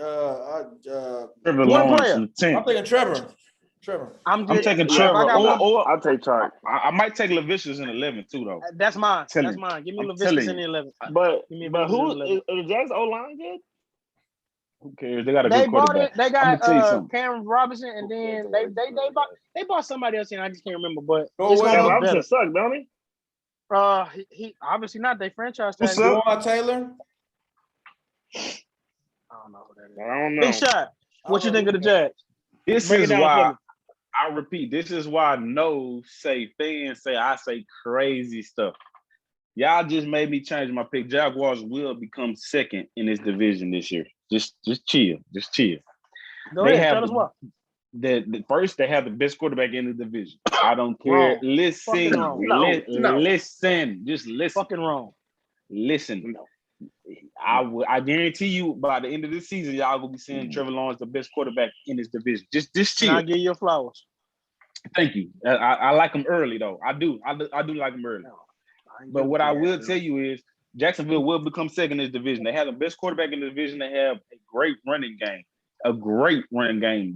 Trevor Lawrence in the 10th. I'm taking Trevor. I'm taking Trevor, or I'll take Chark. I might take Laviskis in 11th too, though. That's mine. Give me Laviskis in the 11th. But who is the Jags O-line good? Who cares? They got a good quarterback. They got Cameron Robinson, and then they bought somebody else in. I just can't remember. But Robinson suck, don't he? He obviously not. They franchise tag. Taylor. I don't know who that is. I don't know. Big shot. What you think of the Jags? This is why I repeat. This is why fans say I say crazy stuff. Y'all just made me change my pick. Jaguars will become second in this division this year. Just chill. Go ahead. Tell us what. The first, they have the best quarterback in the division. I don't care. Wrong. Listen. Listen. Just listen. Fucking wrong. Listen. I guarantee you by the end of this season, y'all will be seeing Trevor Lawrence the best quarterback in this division. Just chill. I'll give you your flowers. Thank you. I like him early though. I do like him early. But what I will tell you is Jacksonville will become second in this division. They have the best quarterback in the division. They have a great running game.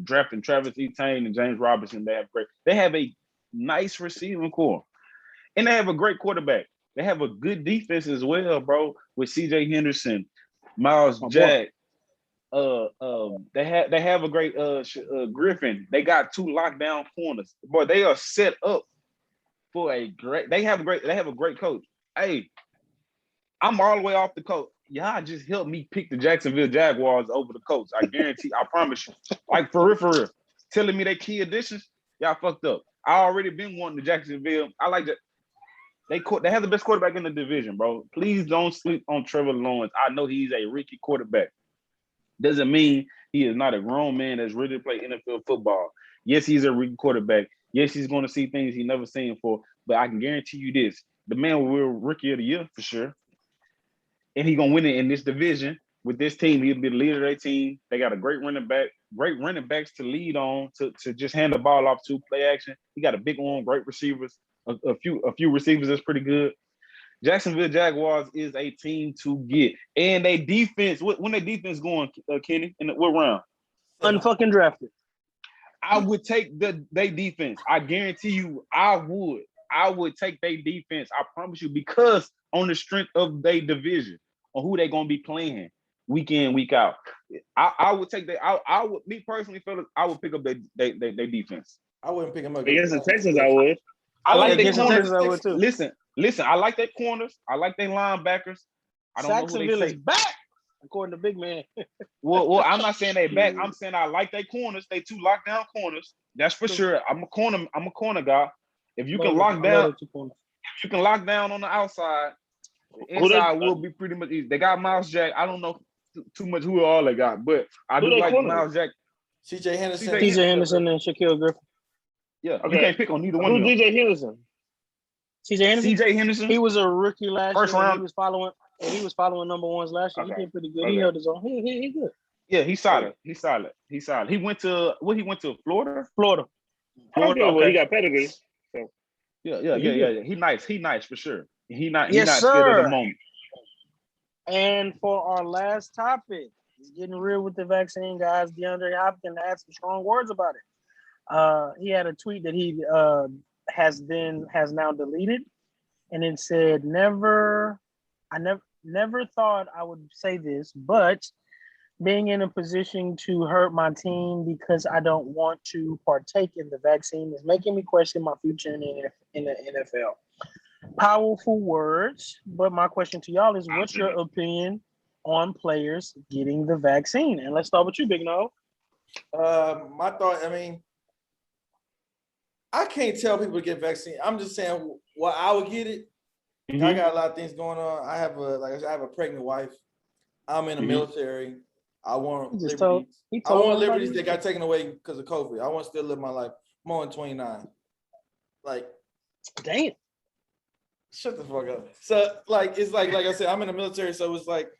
Drafting Travis Etienne and James Robinson. They have a nice receiving core. And they have a great quarterback. They have a good defense as well, bro, with CJ Henderson, Miles Jack. They have a great Griffin. They got 2 lockdown corners. Boy, they are set up for they have a great coach. Hey, I'm all the way off the coach. Y'all just helped me pick the Jacksonville Jaguars over the coach. I guarantee, I promise you. Like for real. Telling me they key additions, y'all fucked up. I already been wanting the Jacksonville. I like that. They have the best quarterback in the division, bro. Please don't sleep on Trevor Lawrence. I know he's a rookie quarterback. Doesn't mean he is not a grown man that's ready to play NFL football. Yes, he's a rookie quarterback. Yes, he's going to see things he's never seen before. But I can guarantee you this. The man will win Rookie of the Year for sure. And he's going to win it in this division. With this team, he'll be the leader of their team. They got a great running backs to lead on, to just hand the ball off to, play action. He got a big arm, great receivers. A few receivers that's pretty good. Jacksonville Jaguars is a team to get. And they defense, when their defense going, Kenny, in what round? Unfucking drafted. I would take their defense. I guarantee you I would take their defense. I promise you, because on the strength of their division, on who they're going to be playing week in, week out. I would take that. I would, me personally, fellas, I would pick up their defense. I wouldn't pick them up. Against the Texans, I would. I like their corners. I would too. Listen, I like their corners. I like their linebackers. I don't Jacksonville know who is back, according to Big Man. well, I'm not saying they back. I'm saying I like their corners. They 2 lockdown corners. That's for sure. I'm a corner guy. If you can lock down on the outside, inside will be pretty much easy. They got Miles Jack. I don't know. too much who all they got. But I Who do they like corner? Miles Jack. CJ Henderson. TJ Henderson and Shaquille Griffin. Yeah, Okay. you can't pick on neither one Who's of them. DJ Henderson? CJ Henderson. CJ Henderson. He was a rookie last First year. round. He was following number ones last year. Okay. He did pretty good. Okay. He held his own. He good. Yeah, he's solid. He's solid. He went to Florida. Florida. Okay, well, he got pedigree. Yeah. He nice for sure. He not Yes, scared of sir. the moment. And for our last topic, he's getting real with the vaccine, guys. DeAndre Hopkins had some strong words about it. He had a tweet that he has now deleted, and it said, I never thought I would say this, but being in a position to hurt my team because I don't want to partake in the vaccine is making me question my future in the NFL. Powerful words, but my question to y'all is, what's your opinion on players getting the vaccine? And let's start with you, Big No. My thought, I mean, I can't tell people to get vaccine. I'm just saying, well, I would get it. Mm-hmm. I got a lot of things going on. I have a pregnant wife. I'm in the military. I want liberties that got taken away because of COVID. I want to still live my life. I'm only 29. Like, damn. Shut the fuck up. So, like, it's like I said, I'm in the military, so it's like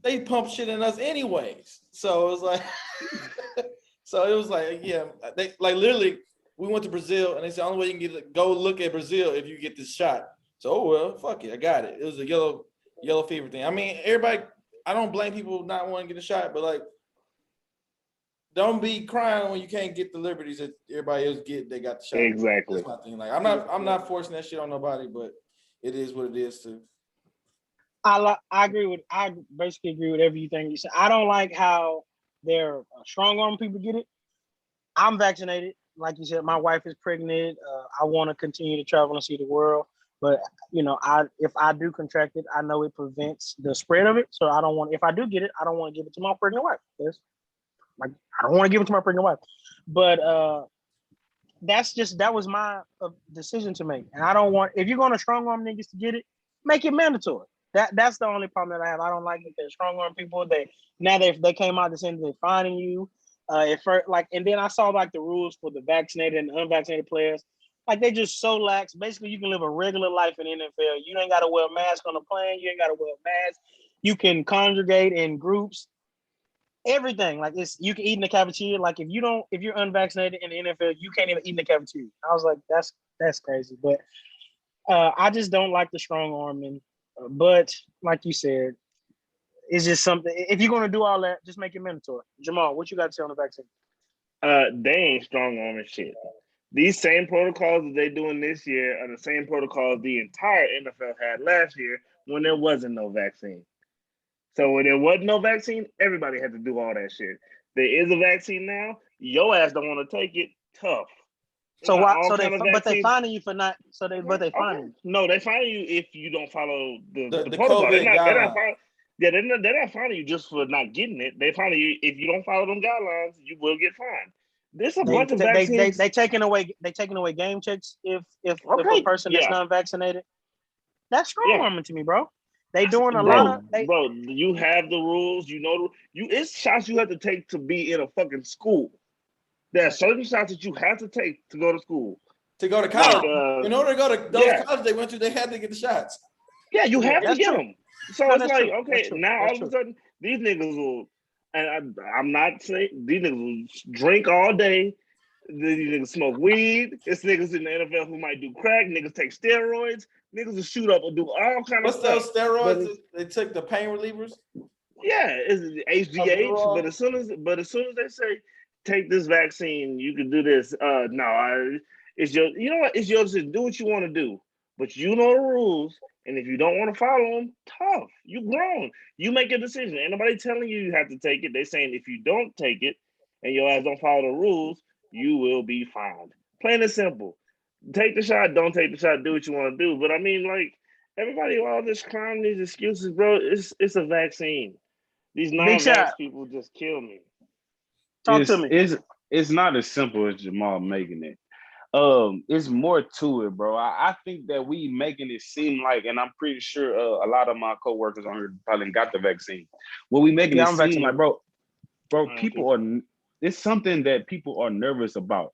they pump shit in us anyways. So it was like, yeah, they like literally. We went to Brazil, and they said the only way you can go look at Brazil if you get this shot. So, oh well, fuck it, I got it. It was a yellow fever thing. I mean, everybody. I don't blame people not wanting to get a shot, but like, don't be crying when you can't get the liberties that everybody else get. They got the shot. Exactly. That's my thing. Like, I'm not forcing that shit on nobody, but it is what it is too. I basically agree with everything you said. I don't like how they're strong arm people get it. I'm vaccinated. Like you said, my wife is pregnant. I want to continue to travel and see the world. But, if I do contract it, I know it prevents the spread of it. So if I do get it, I don't want to give it to my pregnant wife. I don't want to give it to my pregnant wife. But that was my decision to make. And I don't want, if you're going to strong arm niggas to get it, make it mandatory. That's the only problem that I have. I don't like that they're strong arm people. They came out and said they're fining you. And then I saw like the rules for the vaccinated and the unvaccinated players. Like, they just so lax. Basically, you can live a regular life in NFL. You ain't got to wear a mask on the plane. You ain't got to wear a mask. You can congregate in groups. Everything. Like, you can eat in the cafeteria. Like, if you're unvaccinated in the NFL, you can't even eat in the cafeteria. I was like, that's crazy. But I just don't like the strong arming. But like you said, it's just something. If you're gonna do all that, just make it mandatory. Jamal, what you got to say on the vaccine? They ain't strong arming shit. These same protocols that they doing this year are the same protocols the entire NFL had last year when there wasn't no vaccine. So when there wasn't no vaccine, everybody had to do all that shit. There is a vaccine now. Your ass don't want to take it. Tough. So why? But they fining you for not. But they fining you. No, they fine you if you don't follow the COVID protocol. They're not fining you just for not getting it. They fining you if you don't follow them guidelines. You will get fined. There's a bunch of vaccines. They taking away game checks if a person that's not vaccinated. That's strong arming to me, bro. They doing a lot of bro. You have the rules. It's shots you have to take to be in a fucking school. There are certain shots that you have to take to go to school. To go to college. In order to go to those colleges they went to, they had to get the shots. Yeah, you have to get them. So it's like, true. okay, now all of a sudden, these niggas will, and I'm not saying, these niggas will drink all day. These niggas smoke weed. It's niggas in the NFL who might do crack. Niggas take steroids. Niggas will shoot up and do all kind of stuff. What's those steroids? They took the pain relievers? Yeah, it's HGH. But as soon as they say, take this vaccine, you can do this. It's your decision. Do what you want to do, but you know the rules. And if you don't want to follow them, tough. You grown. You make a decision. Ain't nobody telling you have to take it. They saying if you don't take it and your ass don't follow the rules, you will be fined. Plain and simple. Take the shot. Don't take the shot. Do what you want to do. But I mean, like, everybody, all this crime, these excuses, bro. It's a vaccine. These non-vax people just kill me. Talk to me. It's not as simple as Jamal making it. It's more to it, bro. I think that we making it seem like, and I'm pretty sure a lot of my coworkers on here probably got the vaccine. What we making it seem like, bro, people are. It's something that people are nervous about.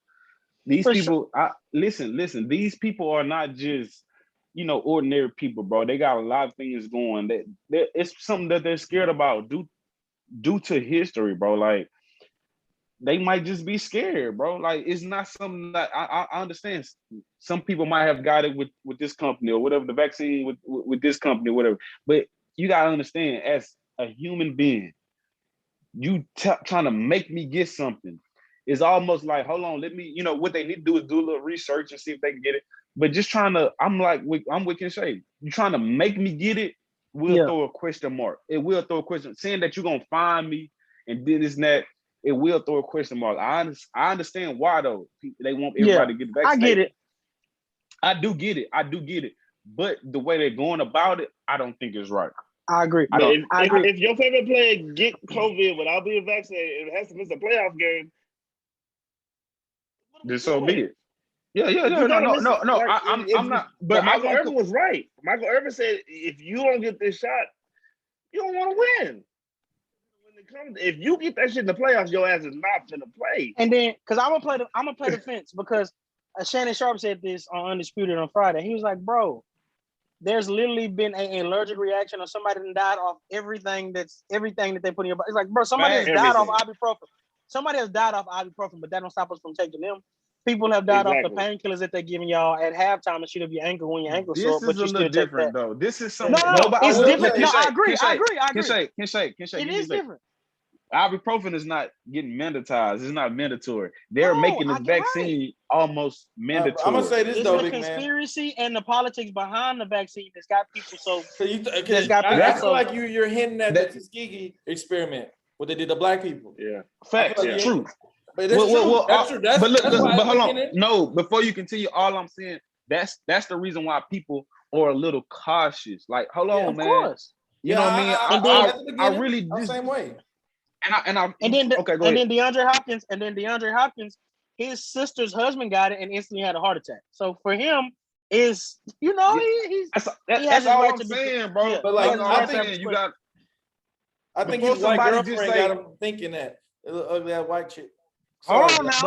These people, listen. These people are not just, ordinary people, bro. They got a lot of things going. That it's something that they're scared about due to history, bro. Like, they might just be scared, bro. Like, it's not something that I understand. Some people might have got it with this company or whatever, the vaccine with this company or whatever. But you gotta understand, as a human being, you trying to make me get something. It's almost like, hold on, let me, what they need to do is do a little research and see if they can get it. But just I'm with Kinshay. You trying to make me get it, we'll throw a question mark. It will throw a question, saying that you're gonna find me and then this and that. It will throw a question mark. I understand why though. They want everybody to get vaccinated. I get it. I do get it. But the way they're going about it, I don't think is right. I agree. If your favorite player get COVID without being vaccinated, it has to miss a playoff game. Then so be it. Yeah. No. I'm not. But Michael Irvin was right. Michael Irvin said, if you don't get this shot, you don't want to win. If you get that shit in the playoffs, your ass is not gonna play. And then, because I'm gonna play the fence, because Shannon Sharp said this on Undisputed on Friday. He was like, "Bro, there's literally been an allergic reaction, or somebody that died off everything that they put in your body." It's like, bro, somebody has died off ibuprofen. Somebody has died off ibuprofen, but that don't stop us from taking them. People have died off the painkillers that they're giving y'all at halftime and shoot up your ankle when your ankle sore. But you still different, though. This is something. No, it's different. No, I agree. Kinshay, it is different. Ibuprofen is not getting mandatized. It's not mandatory. They're making this vaccine almost mandatory. I'm gonna say this though, big man. It's the conspiracy and the politics behind the vaccine that's got people so. I feel like you're hinting at the Tuskegee experiment, what they did to black people. Yeah, facts. Like, true. But that's true. That's true. But hold on. No, before you continue, all I'm saying, that's the reason why people are a little cautious. Like, hold on, man. Course. You know what I mean? I really the same way. And then DeAndre Hopkins, his sister's husband got it and instantly had a heart attack. So for him, he's that's all I'm saying, bro. Yeah. But like, I think his white girlfriend got him thinking that ugly ass white chick. Hold on now.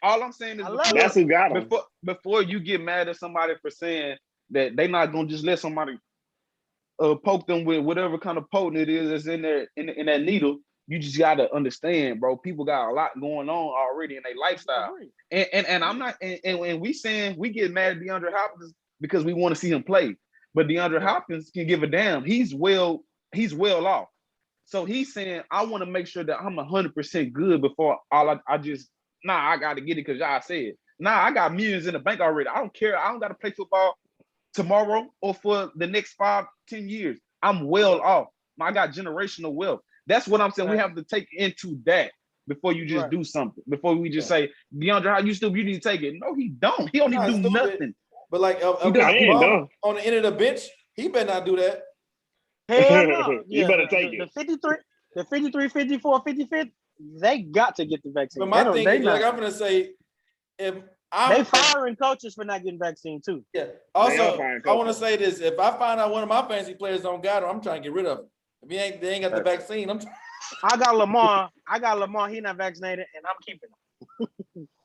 All I'm saying is that's who got him. Before you get mad at somebody for saying that they not gonna just let somebody poke them with whatever kind of potent it is that's in there in that needle, you just gotta understand, bro. People got a lot going on already in their lifestyle, and I'm not, and we saying we get mad at DeAndre Hopkins because we want to see him play, but DeAndre Hopkins can give a damn. He's well off, so he's saying I want to make sure that I'm 100% good before I got to get it because y'all said I got millions in the bank already. I don't care. I don't got to play football tomorrow or for the next 5-10 years. I'm well off. I got generational wealth. That's what I'm saying. Right. We have to take into that before you just do something. Before we just say, DeAndre, how you need to take it. No, he don't. He don't even do nothing. But like on the end of the bench, he better not do that. Hell no. You better take it. The 53, 54, 55th, they got to get the vaccine. But my thing is, like I'm gonna say, they firing coaches for not getting vaccine too. Yeah. Also, I want to say this: if I find out one of my fantasy players don't got it, I'm trying to get rid of him. If they ain't got the vaccine, I got Lamar. He not vaccinated, and I'm keeping him.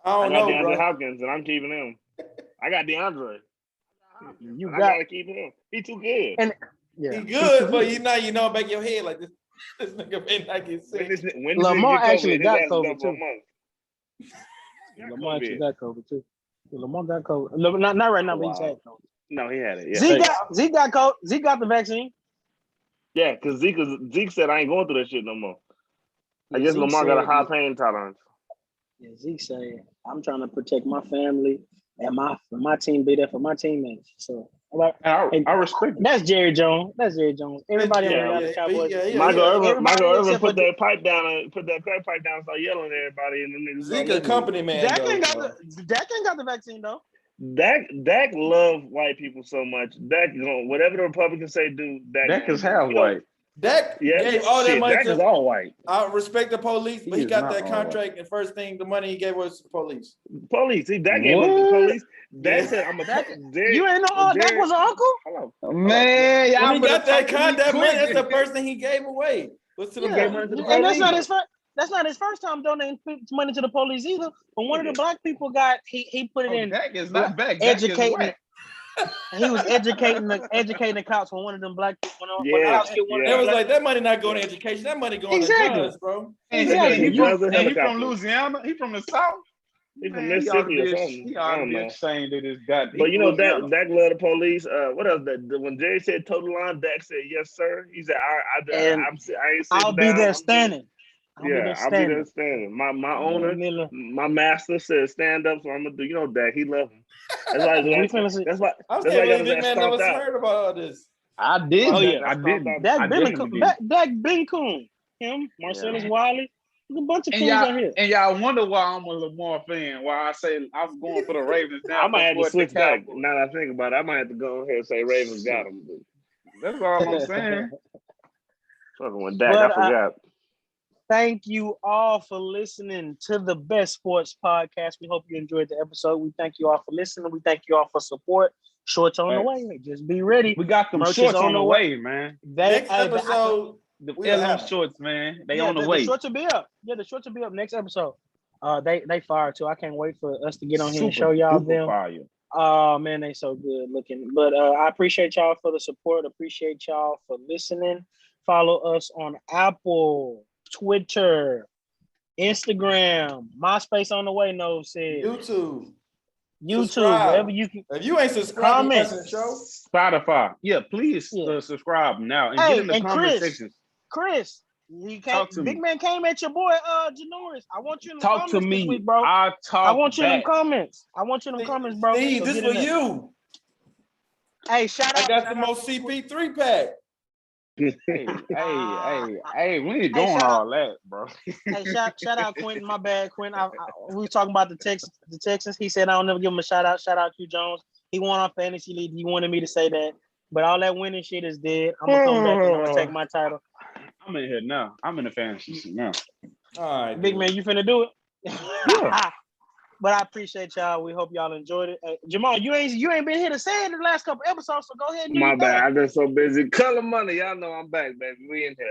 I don't know, DeAndre bro. Hopkins, and I'm keeping him. I got DeAndre. I gotta keep him. He too good. And he good, but you know back your head like this. This nigga may not get sick. When Lamar actually got COVID too. Lamar actually got COVID too. Lamar got COVID. Not right now, but he's had COVID. No, he had it. Yeah. Zeke got COVID. Zeke got the vaccine. Yeah, because Zeke said I ain't going through that shit no more. I guess Zeke Lamar got a high pain tolerance. Yeah, Zeke said I'm trying to protect my family and my team be there for my teammates. So I respect it. That's Jerry Jones. Everybody on the Cowboys. Michael Irvin put that pipe down and start yelling at everybody. And then Zeke a company man. Dak ain't got the vaccine though. Dak love white people so much. Dak, whatever the Republicans say, do. Dak is half white. Dak gave all that money Dak is all white. I respect the police, but he is got not that all contract, and first thing, the money he gave was the police. Police. See, Dak gave up to the police. Dak said, "I'm a You ain't know Dak was an uncle? Hello. Man, y'all When he got that better contract, talk man, to me that's the first thing he gave away. Was to the Yeah. money to the And that's police. not his first. That's not his first time donating money to the police either. But one of the black people he put it in. Dak is not back. Educating. He was educating the cops when one of them black people. It was like that money not going to education. That money going to guns, bro. Exactly. He from Louisiana. He from the South. He from Mississippi or something. He ought to be ashamed of this guy. But you know, Dak love the police. What else? When Jerry said total line, Dak said, "Yes, sir." He said, I ain't sitting I'll be there standing. I'll be there standing. My owner, my master said stand up, so I'm gonna do. You know, Dak, he love him. That's why. That's why. I can't believe this man never heard about all this. I did. Oh yeah, I did. Dak been cool. Him, Marcellus Wiley. There's a bunch of coons out here. And y'all wonder why I'm a Lamar fan. Why I say I'm going for the Ravens now. I might have to switch back. Now that I think about it, I might have to go ahead and say Ravens got them. That's all I'm saying. Talking with Dak, I forgot. Thank you all for listening to the Best Sports Podcast. We hope you enjoyed the episode. We thank you all for listening. We thank you all for support. Shorts on the way. Just be ready. We got them shorts on the way, man. Next episode, the shorts, man. They on the way. The shorts will be up. Yeah, the shorts will be up next episode. They fire too. I can't wait for us to get on here and show y'all them. Fire. Oh man, they so good looking. But I appreciate y'all for the support. Appreciate y'all for listening. Follow us on Apple, Twitter, Instagram, MySpace on the way. No said YouTube, wherever you can. If you ain't subscribed to the show, Spotify. Yeah, please subscribe now and get in the comment section. Chris, Big Man came at your boy Janoris. I want you in the talk comments to me, this week, bro. I want you in the comments. I want you in the comments, bro. Steve, this for you. Hey, shout out! I got the most CP3 pack. Hey, we ain't doing all that, bro. Hey, shout out Quentin. My bad, Quentin. We were talking about the Texans. He said I don't never give him a shout out. Shout out Q Jones. He won our fantasy league. He wanted me to say that, but all that winning shit is dead. I'm gonna come back and I'm gonna take my title. I'm in here now. I'm in the fantasy now. All right, Big Man, you finna do it? Yeah. But I appreciate y'all. We hope y'all enjoyed it. Hey, Jamal, you ain't been here to say it in the last couple episodes, so go ahead and do my bad. I've been so busy. Color money. Y'all know I'm back, baby. We in here.